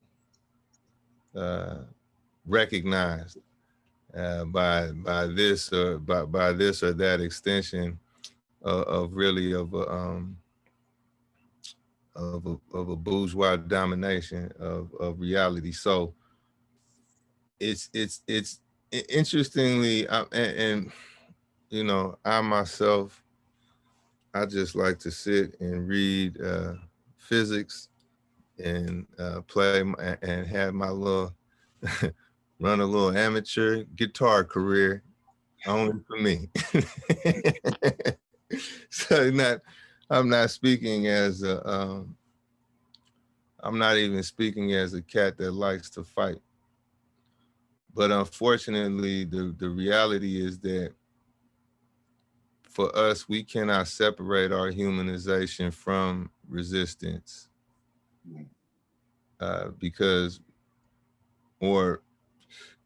recognized by this or by this or that extension of a bourgeois domination of reality. So it's interestingly, and you know, I myself, I just like to sit and read physics and play and have my little run a little amateur guitar career only for me. So I'm not speaking as I'm not even speaking as a cat that likes to fight. But unfortunately, the reality is that for us, we cannot separate our humanization from resistance because, or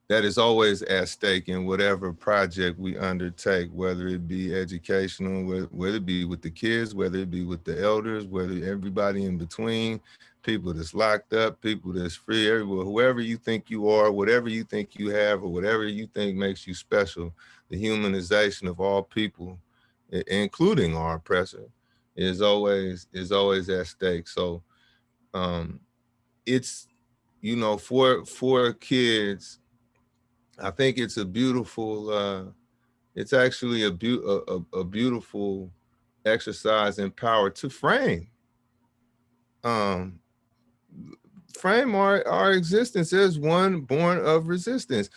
that is always at stake in whatever project we undertake, whether it be educational, whether it be with the kids, whether it be with the elders, whether everybody in between, people that's locked up, people that's free, everywhere, whoever you think you are, whatever you think you have, or whatever you think makes you special, the humanization of all people, including our oppressor, is always at stake. So it's, you know, for kids, I think it's a beautiful, it's actually a beautiful exercise in power to frame our existence as one born of resistance.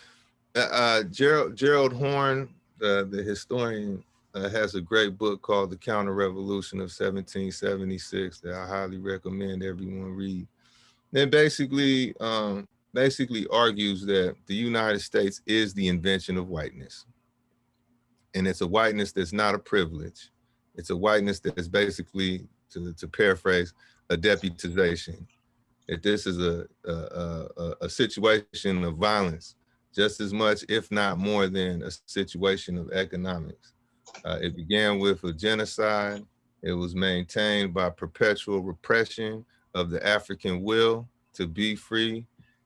Gerald Horne, the historian, has a great book called The Counter-Revolution of 1776 that I highly recommend everyone read. And basically argues that the United States is the invention of whiteness. And it's a whiteness that's not a privilege. It's a whiteness that is basically, to paraphrase, a deputization. That this is a situation of violence, just as much, if not more than, a situation of economics. It began with a genocide. It was maintained by perpetual repression of the African will to be free.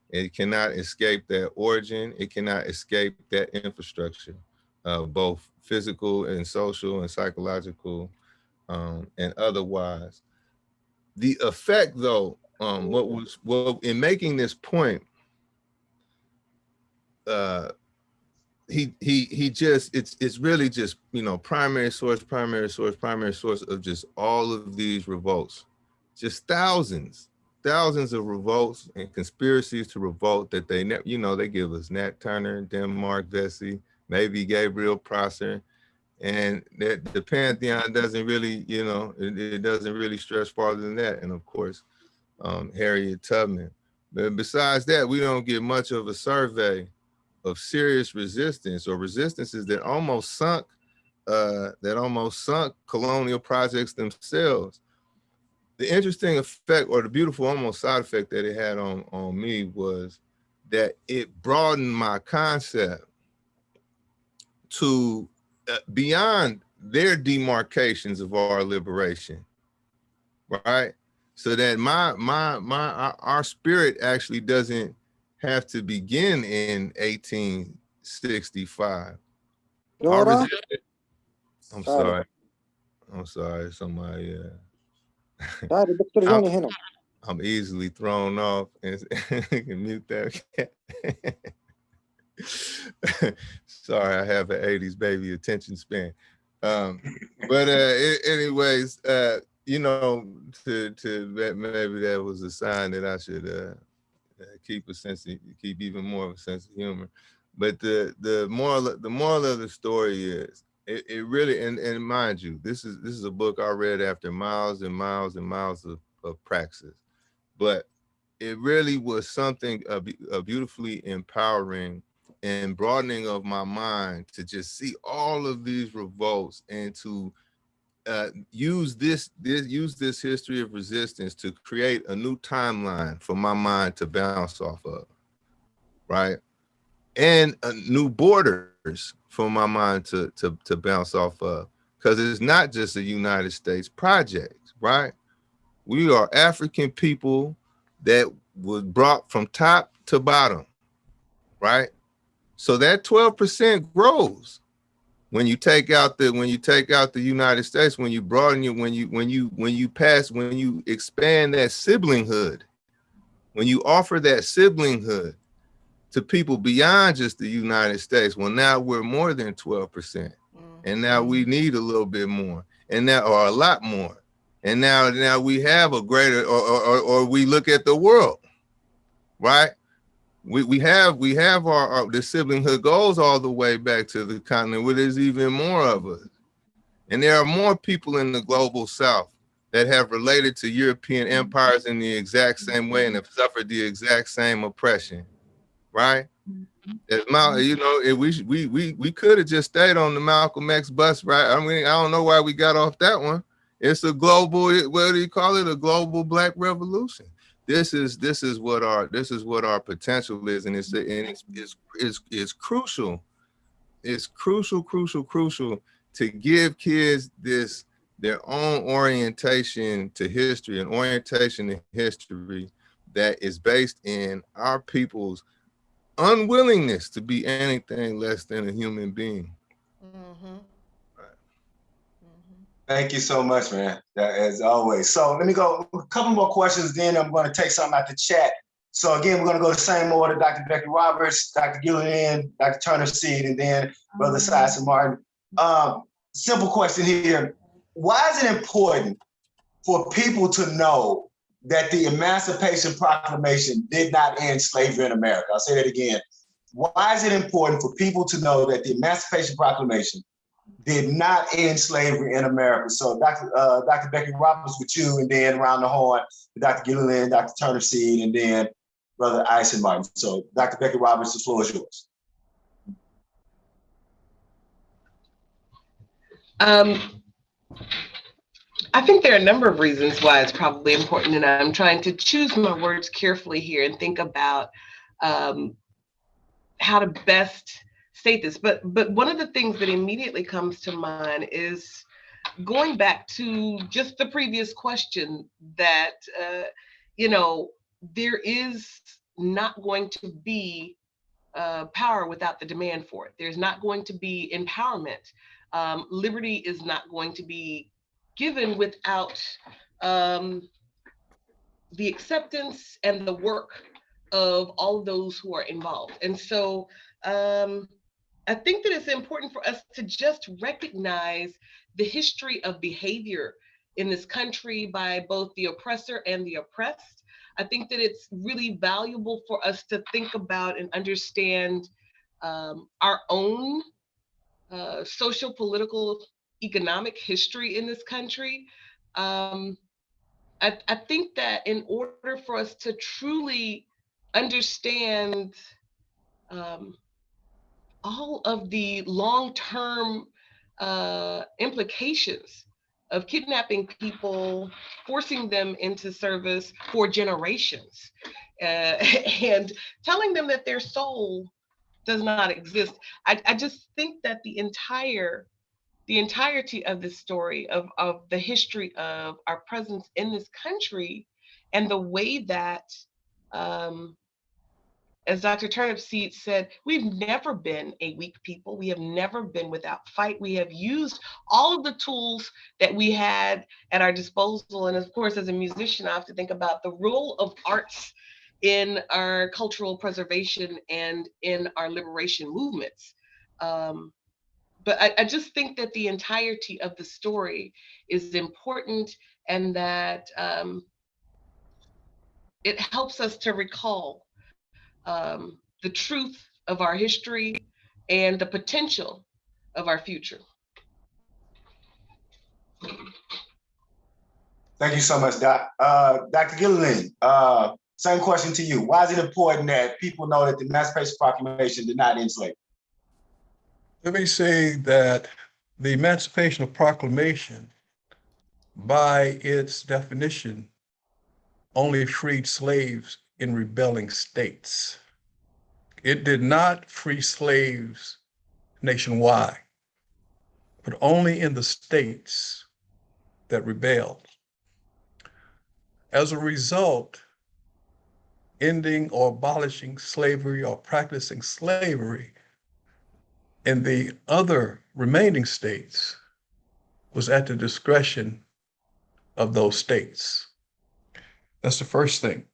It cannot escape that origin. It cannot escape that infrastructure, both physical and social and psychological and otherwise. The effect, though, in making this point, he just, it's really just, you know, primary source of just all of these revolts, just thousands of revolts and conspiracies to revolt that they never, you know, they give us Nat Turner, Denmark Vesey, maybe Gabriel Prosser, and that the pantheon doesn't really, you know, it doesn't really stretch farther than that. And of course, Harriet Tubman. But besides that, we don't get much of a survey of serious resistance or resistances that almost sunk colonial projects themselves. The interesting effect, or the beautiful almost side effect that it had on me, was that it broadened my concept to beyond their demarcations of our liberation, right? So that our spirit actually doesn't have to begin in 1865. Our resistance, I'm sorry, somebody, I'm easily thrown off, and can mute that. Sorry, I have an 80s baby attention span. Anyways, you know, maybe that was a sign that I should keep even more of a sense of humor. But the moral of the story is, it really, and mind you, this is a book I read after miles and miles and miles of praxis, but it really was something a beautifully empowering and broadening of my mind to just see all of these revolts and to use this history of resistance to create a new timeline for my mind to bounce off of, right? And new borders for my mind to bounce off of, because it's not just a United States project, right? We are African people that was brought from top to bottom, right? So that 12% grows when you take out the United States, when you broaden when you expand that siblinghood, when you offer that siblinghood to people beyond just the United States. Well, now we're more than 12%, and now we need a little bit more, and now, or a lot more, and now we have a greater, or we look at the world, right? We have our the siblinghood goes all the way back to the continent where there's even more of us. And there are more people in the global South that have related to European empires in the exact same way and have suffered the exact same oppression, right? As you know, we could have just stayed on the Malcolm X bus, right? I mean, I don't know why we got off that one. It's a global, what do you call it? A global Black revolution. This is what our potential is, and it's crucial. It's crucial to give kids their own orientation to history, an orientation to history that is based in our people's unwillingness to be anything less than a human being. Thank you so much, man, as always. So let me go a couple more questions, then I'm going to take something out the chat. So again, we're going to go the same order: Dr. Becky Roberts, Dr. Gillian, Dr. Turner Seed, and then Brother Silas Martin. Simple question here. Why is it important for people to know that the Emancipation Proclamation did not end slavery in America? I'll say that again. Why is it important for people to know that the Emancipation Proclamation did not end slavery in America? So Dr. Becky Roberts with you, and then around the horn, Dr. Gillian, Dr. Turner Seed, and then Brother Ison Martin. So Dr. Becky Roberts, the floor is yours. I think there are a number of reasons why it's probably important, and I'm trying to choose my words carefully here and think about how to best state this. But one of the things that immediately comes to mind is going back to just the previous question that, there is not going to be power without the demand for it. There's not going to be empowerment. Liberty is not going to be given without the acceptance and the work of all of those who are involved. And so I think that it's important for us to just recognize the history of behavior in this country by both the oppressor and the oppressed. I think that it's really valuable for us to think about and understand our own social, political, economic history in this country. I think that in order for us to truly understand all of the long-term implications of kidnapping people, forcing them into service for generations, and telling them that their soul does not exist. I just think that the entirety of this story, of the history of our presence in this country, and the way that, as Dr. Turnipseed said, we've never been a weak people. We have never been without fight. We have used all of the tools that we had at our disposal. And of course, as a musician, I have to think about the role of arts in our cultural preservation and in our liberation movements. But I just think that the entirety of the story is important, and that it helps us to recall the truth of our history and the potential of our future. Thank you so much, Doc. Dr. Gilliland, same question to you. Why is it important that people know that the Emancipation Proclamation did not end slavery? Let me say that the Emancipation Proclamation, by its definition, only freed slaves in rebelling states. It did not free slaves nationwide, but only in the states that rebelled. As a result, ending or abolishing slavery or practicing slavery in the other remaining states was at the discretion of those states. That's the first thing.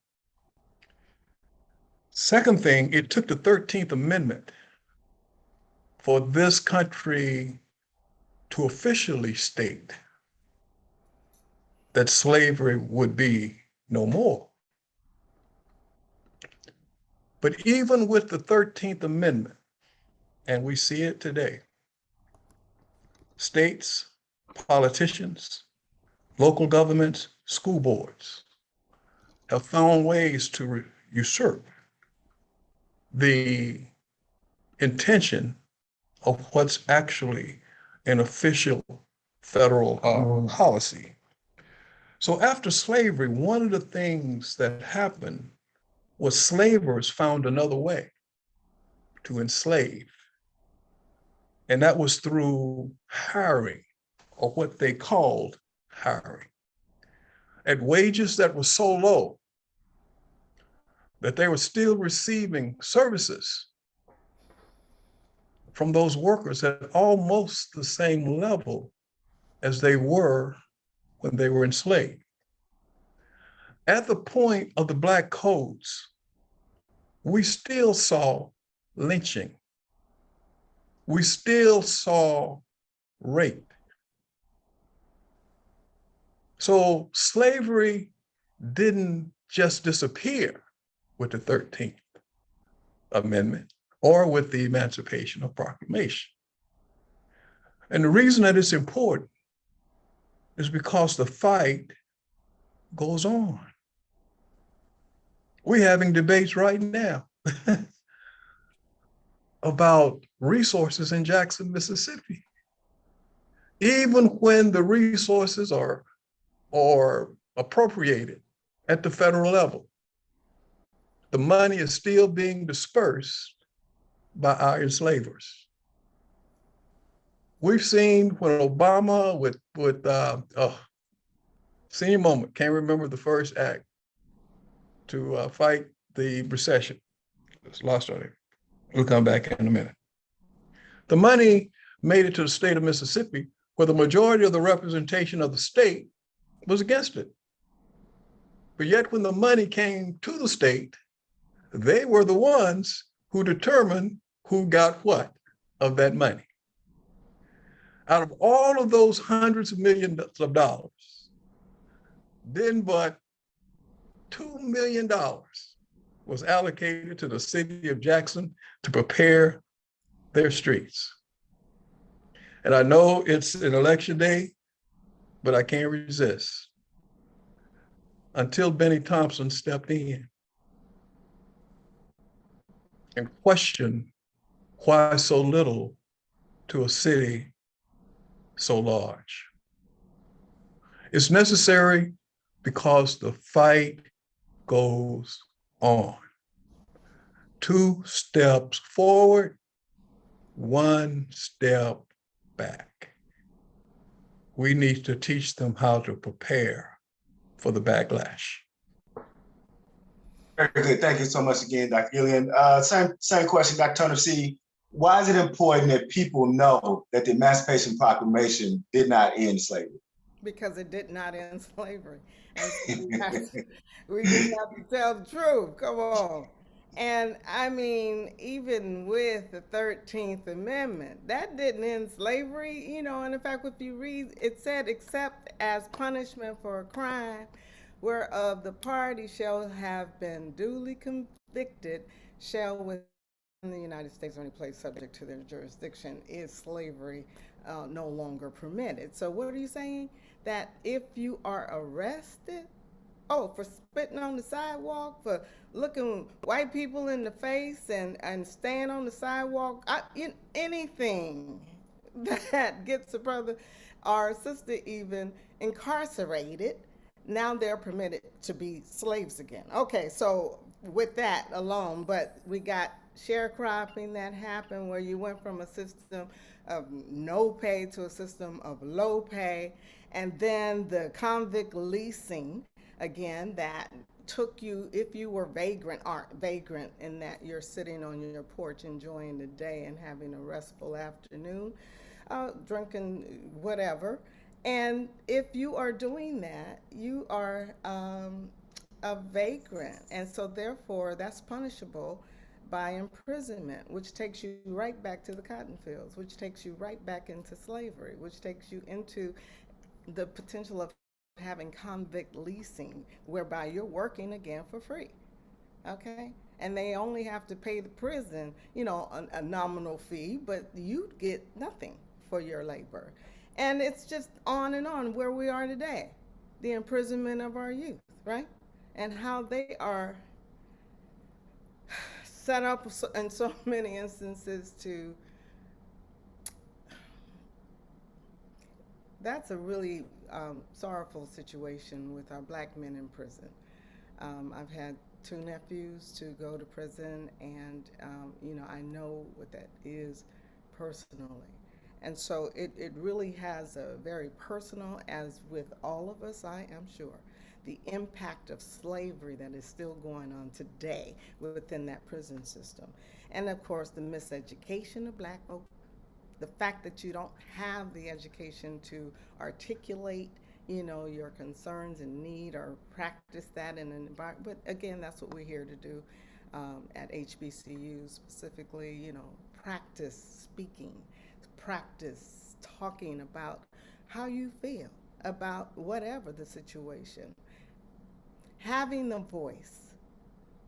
Second thing, it took the 13th Amendment for this country to officially state that slavery would be no more. But even with the 13th Amendment, and we see it today, states, politicians, local governments, school boards have found ways to usurp the intention of what's actually an official federal policy. So after slavery, one of the things that happened was slavers found another way to enslave. And that was through hiring, or what they called hiring, at wages that were so low that they were still receiving services from those workers at almost the same level as they were when they were enslaved. At the point of the Black codes, we still saw lynching. We still saw rape. So slavery didn't just disappear with the 13th Amendment or with the Emancipation Proclamation. And the reason that it's important is because the fight goes on. We're having debates right now about resources in Jackson, Mississippi. Even when the resources are appropriated at the federal level, the money is still being dispersed by our enslavers. We've seen when Obama senior moment, can't remember the first act to fight the recession. It's lost on it. We'll come back in a minute. The money made it to the state of Mississippi, where the majority of the representation of the state was against it. But yet when the money came to the state, they were the ones who determined who got what of that money. Out of all of those hundreds of millions of dollars, then but $2 million was allocated to the city of Jackson to prepare their streets. And I know it's an election day, but I can't resist. Until Benny Thompson stepped in and question why so little to a city so large. It's necessary because the fight goes on. 2 steps forward, 1 step back. We need to teach them how to prepare for the backlash. Very good. Thank you so much again, Dr. Gillian. Same question, Dr. Turner C. Why is it important that people know that the Emancipation Proclamation did not end slavery? Because it did not end slavery. And we just have to tell the truth. Come on. And I mean, even with the 13th Amendment, that didn't end slavery, and in fact, if you read, it said, except as punishment for a crime whereof the party shall have been duly convicted, shall within the United States or any place subject to their jurisdiction is slavery no longer permitted. So what are you saying? That if you are arrested, for spitting on the sidewalk, for looking white people in the face and staying on the sidewalk, anything that gets a brother or sister even incarcerated, now they're permitted to be slaves again. Okay, so with that alone, but we got sharecropping that happened where you went from a system of no pay to a system of low pay, and then the convict leasing, again, that took you, if you were vagrant in that you're sitting on your porch enjoying the day and having a restful afternoon, drinking whatever. And if you are doing that, you are a vagrant. And so therefore, that's punishable by imprisonment, which takes you right back to the cotton fields, which takes you right back into slavery, which takes you into the potential of having convict leasing, whereby you're working again for free. Okay? And they only have to pay the prison, a nominal fee, but you get nothing for your labor. And it's just on and on where we are today. The imprisonment of our youth, right? And how they are set up in so many instances to, that's a really sorrowful situation with our black men in prison. I've had 2 nephews to go to prison, and I know what that is personally. And so it really has a very personal, as with all of us, I am sure, the impact of slavery that is still going on today within that prison system. And of course, the miseducation of black folk, the fact that you don't have the education to articulate, your concerns and need, or practice that in an environment. But again, that's what we're here to do at HBCU specifically, practice speaking, practice talking about how you feel about whatever the situation. Having a voice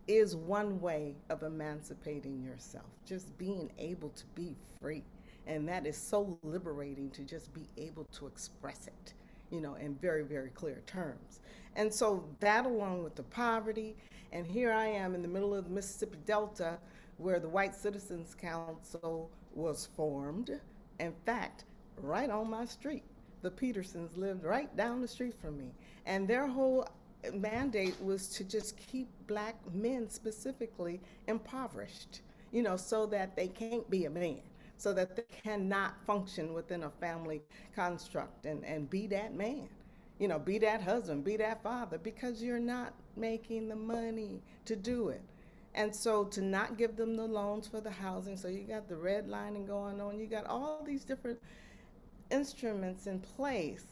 is one way of emancipating yourself, just being able to be free. And that is so liberating, to just be able to express it, in very, very clear terms. And so that, along with the poverty, and here I am in the middle of the Mississippi Delta, where the White Citizens Council was formed. In fact, right on my street. The Petersons lived right down the street from me. And their whole mandate was to just keep black men specifically impoverished, so that they can't be a man, so that they cannot function within a family construct and be that man, be that husband, be that father, because you're not making the money to do it. And so to not give them the loans for the housing, so you got the redlining going on, you got all these different instruments in place,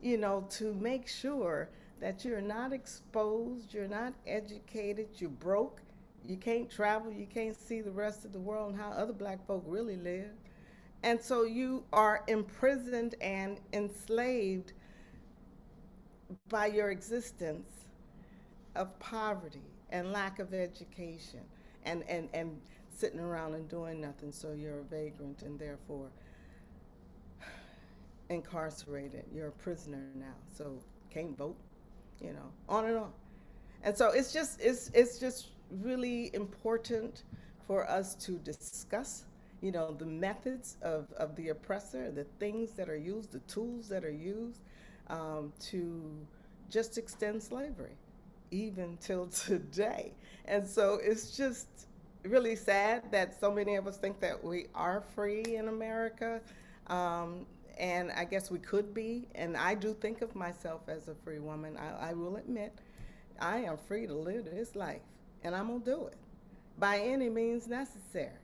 to make sure that you're not exposed, you're not educated, you're broke, you can't travel, you can't see the rest of the world and how other black folk really live. And so you are imprisoned and enslaved by your existence of poverty and lack of education and sitting around and doing nothing. So you're a vagrant and therefore incarcerated. You're a prisoner now, so can't vote, on and on. And so it's just really important for us to discuss, you know, the methods of the oppressor, the things that are used, the tools that are used to just extend slavery, even till today. And so it's just really sad that so many of us think that we are free in America. And I guess we could be. And I do think of myself as a free woman. I will admit, I am free to live this life, and I'm going to do it by any means necessary.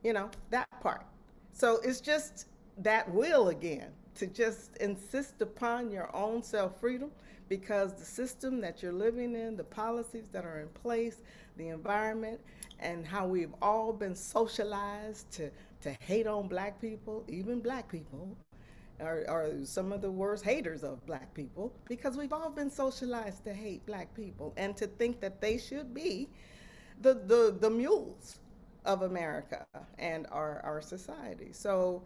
You know, that part. So it's just that will again, to just insist upon your own self-freedom, because the system that you're living in, the policies that are in place, the environment, and how we've all been socialized to hate on black people, even black people, are some of the worst haters of black people, because we've all been socialized to hate black people and to think that they should be the mules of America and our society. So,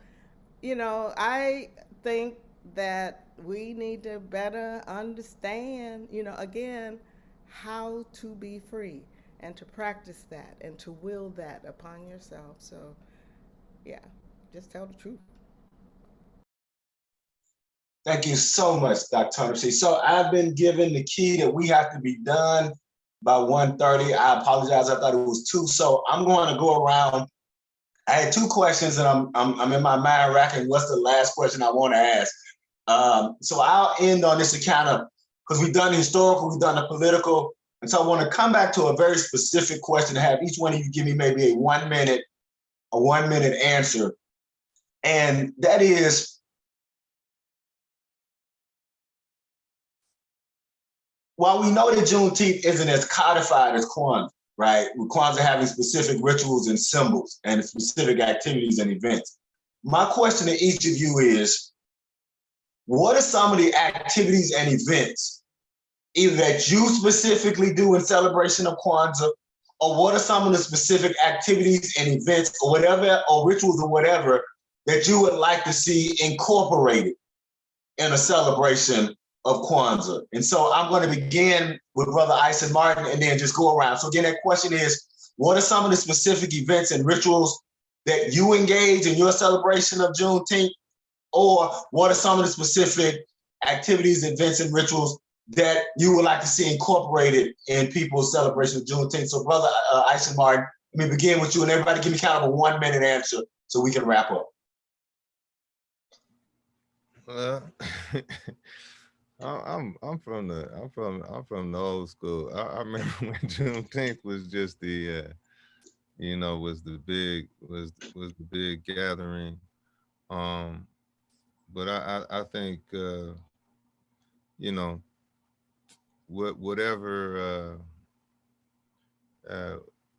you know, I think that we need to better understand, you know, again, how to be free and to practice that and to will that upon yourself. So, yeah, just tell the truth. Thank you so much, Dr. Hardesty. So I've been given the key that we have to be done by 1:30. I apologize, I thought it was 2. So I'm going to go around. I had 2 questions and I'm in my mind racking what's the last question I want to ask. So I'll end on this account of, because we've done the historical, we've done the political. And so I want to come back to a very specific question to have each one of you give me maybe a 1 minute answer. And that is, while we know that Juneteenth isn't as codified as Kwanzaa, right? With Kwanzaa having specific rituals and symbols and specific activities and events. My question to each of you is, what are some of the activities and events either that you specifically do in celebration of Kwanzaa, or what are some of the specific activities and events or whatever, or rituals or whatever that you would like to see incorporated in a celebration of Kwanzaa? And so I'm going to begin with Brother Ison Martin and then just go around. So again, that question is, what are some of the specific events and rituals that you engage in your celebration of Juneteenth? Or what are some of the specific activities, events, and rituals that you would like to see incorporated in people's celebration of Juneteenth? So Brother Ison Martin, let me begin with you, and everybody give me kind of a 1 minute answer so we can wrap up. I'm from the old school. I remember when Juneteenth was just the was the big gathering. But I think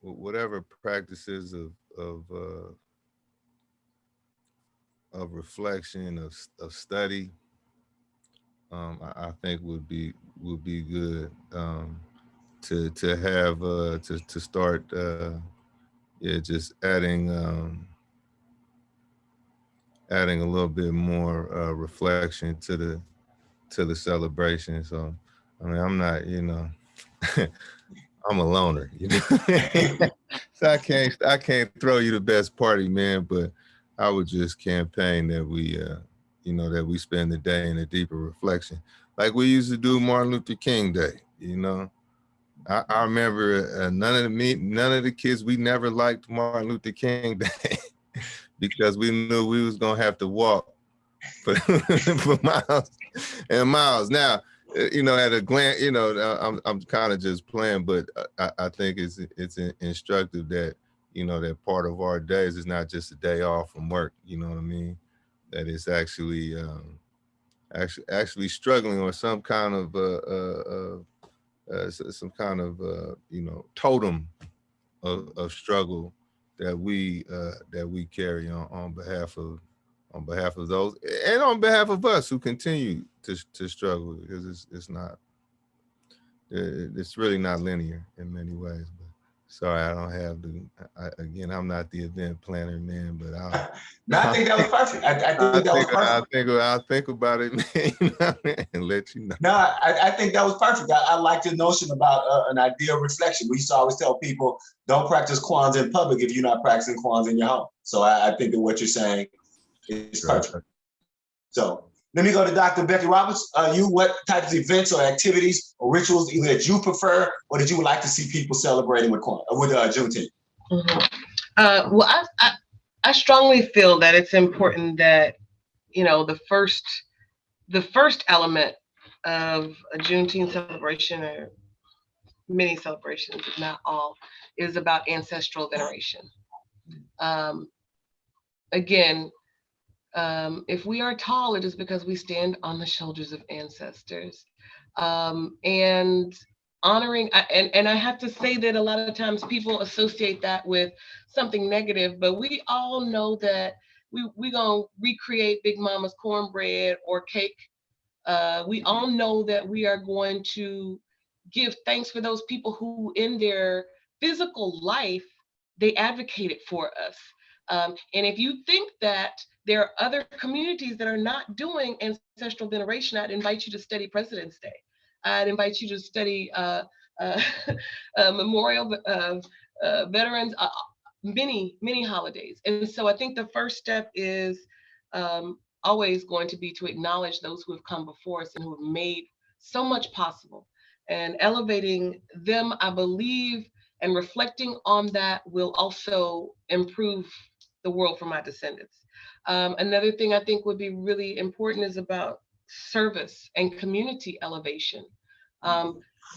whatever practices of reflection, of study, I think would be good to have to start just adding a little bit more reflection to the celebration. So I mean, I'm not, I'm a loner, so I can't throw you the best party, man, but I would just campaign that we that we spend the day in a deeper reflection, like we used to do Martin Luther King Day. I remember none of the kids, we never liked Martin Luther King Day because we knew we was gonna have to walk for miles and miles. Now, at a glance, I'm kind of just playing, but I think it's instructive that that part of our days is not just a day off from work. You know what I mean? That it's actually struggling, or some kind of totem of struggle that we carry on behalf of those, and on behalf of us who continue to struggle, because it's really not linear in many ways. But Sorry, I don't have the, again, I'm not the event planner, man, but No, I think that was perfect. I think that was perfect. I'll think about it, man, and let you know. No, I think that was perfect. I like the notion about an idea of reflection. We used to always tell people, don't practice Kwanzaa in public if you're not practicing Kwanzaa in your home. So I think that what you're saying is perfect. So let me go to Dr. Becky Roberts. What types of events or activities or rituals either that you prefer or that you would like to see people celebrating with Juneteenth? Mm-hmm. Well, I strongly feel that it's important that, you know, the first element of a Juneteenth celebration, or many celebrations, if not all, is about ancestral veneration. Again, if we are tall, it is because we stand on the shoulders of ancestors. And honoring, and I have to say that a lot of times people associate that with something negative, but we all know that we gonna recreate Big Mama's cornbread or cake. We all know that we are going to give thanks for those people who in their physical life, they advocated for us. And if you think that there are other communities that are not doing ancestral veneration, I'd invite you to study President's Day. I'd invite you to study Memorial Veterans, many holidays. And so I think the first step is always going to be to acknowledge those who have come before us and who have made so much possible. And elevating them, I believe, and reflecting on that will also improve the world for my descendants. Another thing I think would be really important is about service and community elevation.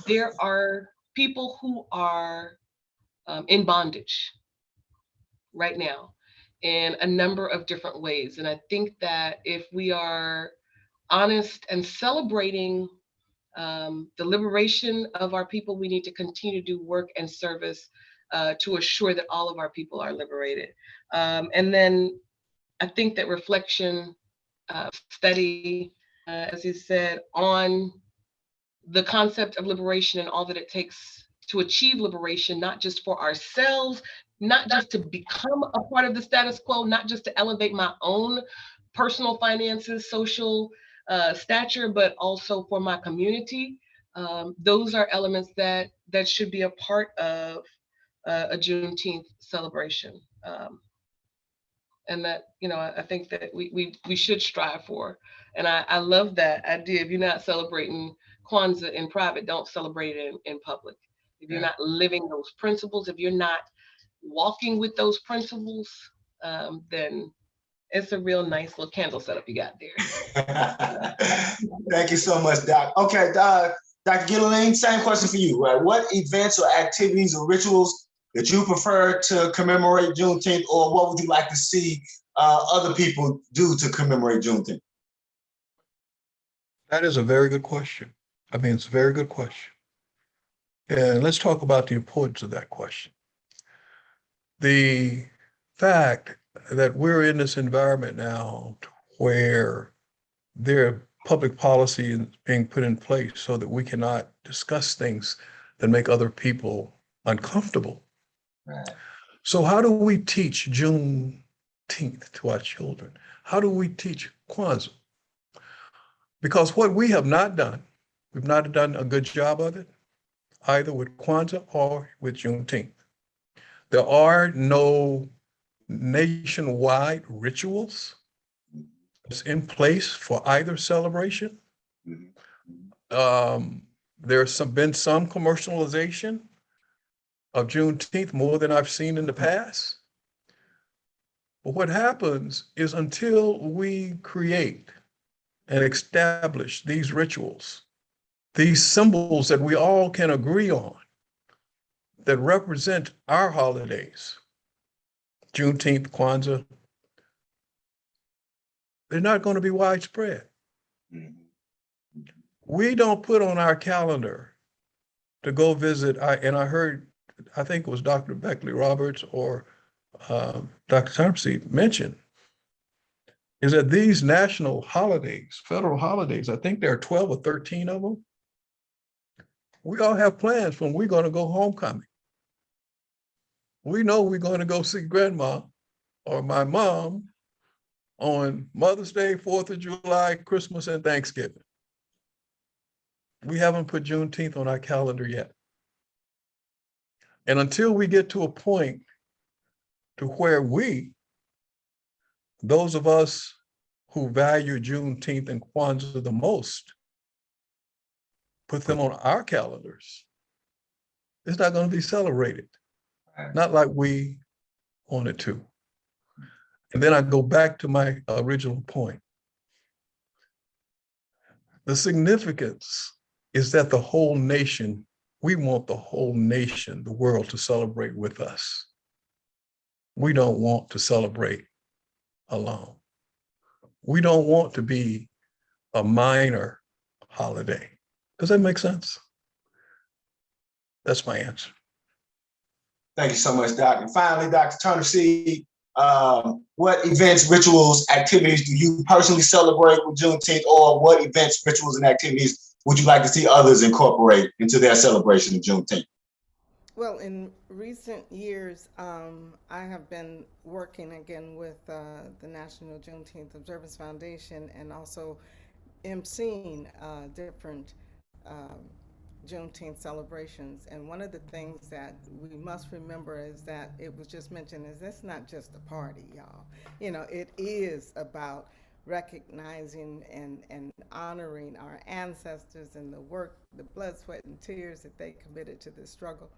There are people who are in bondage right now in a number of different ways. And I think that if we are honest and celebrating the liberation of our people, we need to continue to do work and service to assure that all of our people are liberated. And then I think that reflection, study, as you said, on the concept of liberation and all that it takes to achieve liberation, not just for ourselves, not just to become a part of the status quo, not just to elevate my own personal finances, social stature, but also for my community. Those are elements that should be a part of a Juneteenth celebration. And that, you know, I think that we should strive for. And I love that idea. If you're not celebrating Kwanzaa in private, don't celebrate it in public. If you're not living those principles, if you're not walking with those principles, then it's a real nice little candle setup you got there. Thank you so much, Doc. Okay, Dr. Gillileen, same question for you. Right? What events or activities or rituals that you prefer to commemorate Juneteenth, or what would you like to see other people do to commemorate Juneteenth? That is a very good question. I mean, it's a very good question. And let's talk about the importance of that question. The fact that we're in this environment now where there are public policy being put in place so that we cannot discuss things that make other people uncomfortable. Right. So how do we teach Juneteenth to our children? How do we teach Kwanzaa? Because what we have not done, we've not done a good job of it, either with Kwanzaa or with Juneteenth. There are no nationwide rituals that's in place for either celebration. There's been some commercialization of Juneteenth, more than I've seen in the past. But what happens is until we create and establish these rituals, these symbols that we all can agree on, that represent our holidays, Juneteenth, Kwanzaa, they're not going to be widespread. We don't put on our calendar to go visit, and I heard, I think it was Dr. Beckley Roberts or Dr. Thompson mentioned, is that these national holidays, federal holidays, I think there are 12 or 13 of them, we all have plans when we're going to go homecoming. We know we're going to go see grandma or my mom on Mother's Day, 4th of July, Christmas, and Thanksgiving. We haven't put Juneteenth on our calendar yet. And until we get to a point to where those of us who value Juneteenth and Kwanzaa the most, put them on our calendars, it's not going to be celebrated. Not like we wanted to. And then I go back to my original point. The significance is that the whole nation, we want the whole nation, the world, to celebrate with us. We don't want to celebrate alone. We don't want to be a minor holiday. Does that make sense? That's my answer. Thank you so much, Doc. And finally, Dr. Turner Seed, what events, rituals, activities do you personally celebrate with Juneteenth, or what events, rituals, and activities would you like to see others incorporate into their celebration of Juneteenth? Well, in recent years, I have been working again with the National Juneteenth Observance Foundation, and also emceeing different Juneteenth celebrations. And one of the things that we must remember is that it was just mentioned is that's not just a party, y'all. You know, it is about recognizing and honoring our ancestors and the work, the blood, sweat, and tears that they committed to this struggle,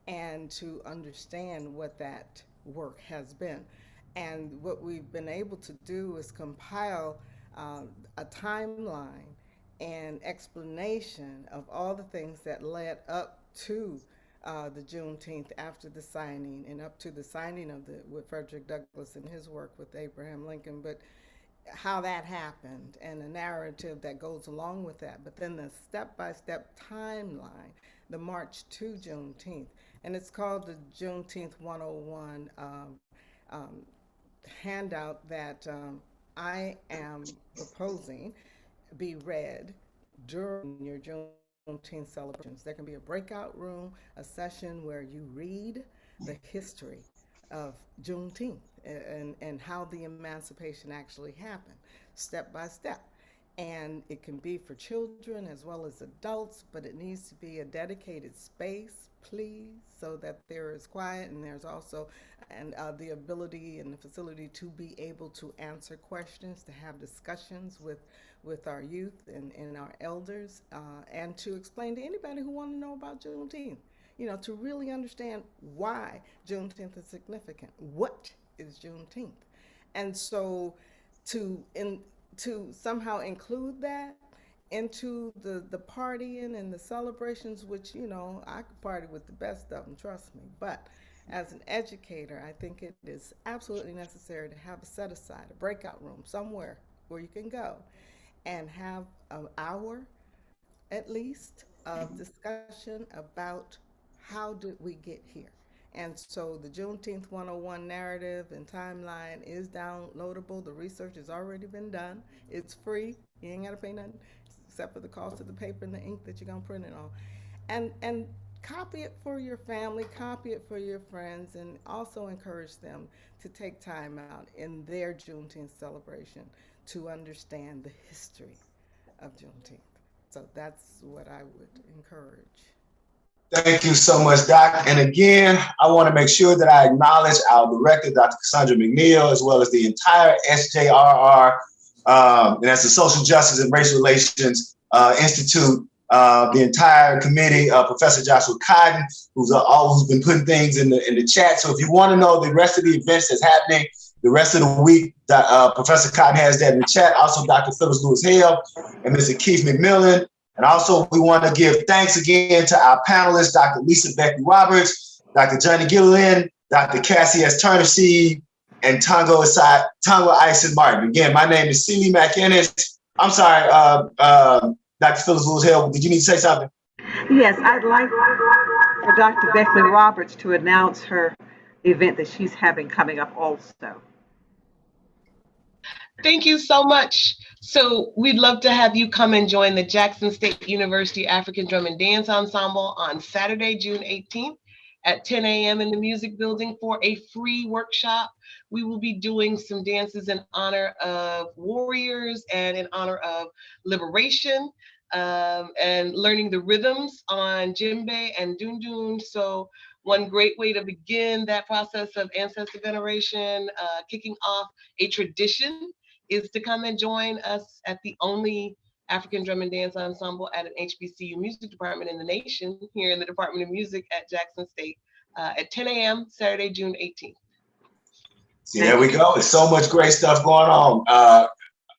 and to understand what that work has been. And what we've been able to do is compile a timeline and explanation of all the things that led up to the Juneteenth after the signing, and up to the signing of with Frederick Douglass and his work with Abraham Lincoln, but how that happened and the narrative that goes along with that, but then the step-by-step timeline, the march to Juneteenth. And it's called the Juneteenth 101 handout that I am proposing be read during your Juneteenth celebrations. There can be a breakout room, a session where you read the history of Juneteenth and how the emancipation actually happened, step by step. And it can be for children as well as adults, but it needs to be a dedicated space, please, so that there is quiet, and there's also the ability and the facility to be able to answer questions, to have discussions with our youth and our elders, and to explain to anybody who want to know about Juneteenth, you know, to really understand why Juneteenth is significant. What is Juneteenth? And so to somehow include that into the partying and the celebrations, which, you know, I could party with the best of them, trust me. But as an educator, I think it is absolutely necessary to have a set aside, a breakout room somewhere where you can go and have an hour at least of discussion about how did we get here. And so the Juneteenth 101 narrative and timeline is downloadable. The research has already been done. It's free. You ain't got to pay nothing except for the cost of the paper and the ink that you're going to print it on. And copy it for your family, copy it for your friends, and also encourage them to take time out in their Juneteenth celebration to understand the history of Juneteenth. So that's what I would encourage. Thank you so much, Doc. And again, I want to make sure that I acknowledge our director, Dr. Cassandra McNeil, as well as the entire SJRR, and that's the Social Justice and Race Relations Institute, the entire committee, Professor Joshua Cotton, who's always been putting things in the chat. So if you want to know the rest of the events that's happening the rest of the week, Professor Cotton has that in the chat. Also, Dr. Phyllis Lewis-Hale and Mr. Keith McMillan. And also, we want to give thanks again to our panelists, Dr. Lisa Becky Roberts, Dr. Johnny Gilliland, Dr. Cassie S. Turner Seed, and Tango Ison Martin. Again, my name is Celie McInnes. I'm sorry, Dr. Phyllis Lewis-Hale, did you need to say something? Yes, I'd like for Dr. Becky Roberts to announce her event that she's having coming up also. Thank you so much. So we'd love to have you come and join the Jackson State University African Drum and Dance Ensemble on Saturday, June 18th at 10 a.m. in the Music Building for a free workshop. We will be doing some dances in honor of warriors and in honor of liberation, and learning the rhythms on djembe and dundun. So one great way to begin that process of ancestor veneration, kicking off a tradition, is to come and join us at the only African drum and dance ensemble at an HBCU music department in the nation, here in the Department of Music at Jackson State, at 10 a.m. Saturday, June 18th. See, there we go. There's so much great stuff going on.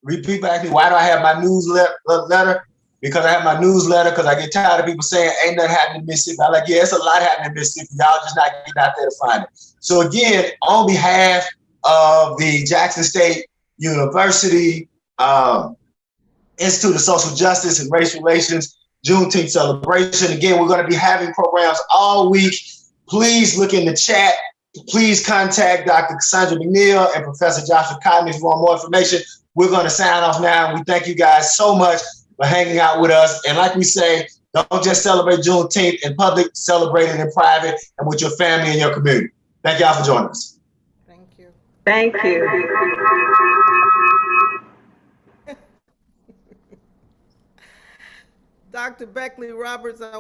Repeat back to me, why do I have my newsletter? Because I have my newsletter because I get tired of people saying ain't nothing happening in Mississippi. I'm like, yeah, it's a lot happening in Mississippi. Y'all just not getting out there to find it. So again, on behalf of the Jackson State University Institute of Social Justice and Race Relations Juneteenth celebration, again, we're going to be having programs all week. Please look in the chat. Please contact Dr. Cassandra McNeil and Professor Joshua Cotton if you want more information. We're going to sign off now. We thank you guys so much for hanging out with us. And like we say, don't just celebrate Juneteenth in public, celebrate it in private and with your family and your community. Thank y'all for joining us. Thank you. Thank you. Dr. Beckley Roberts, I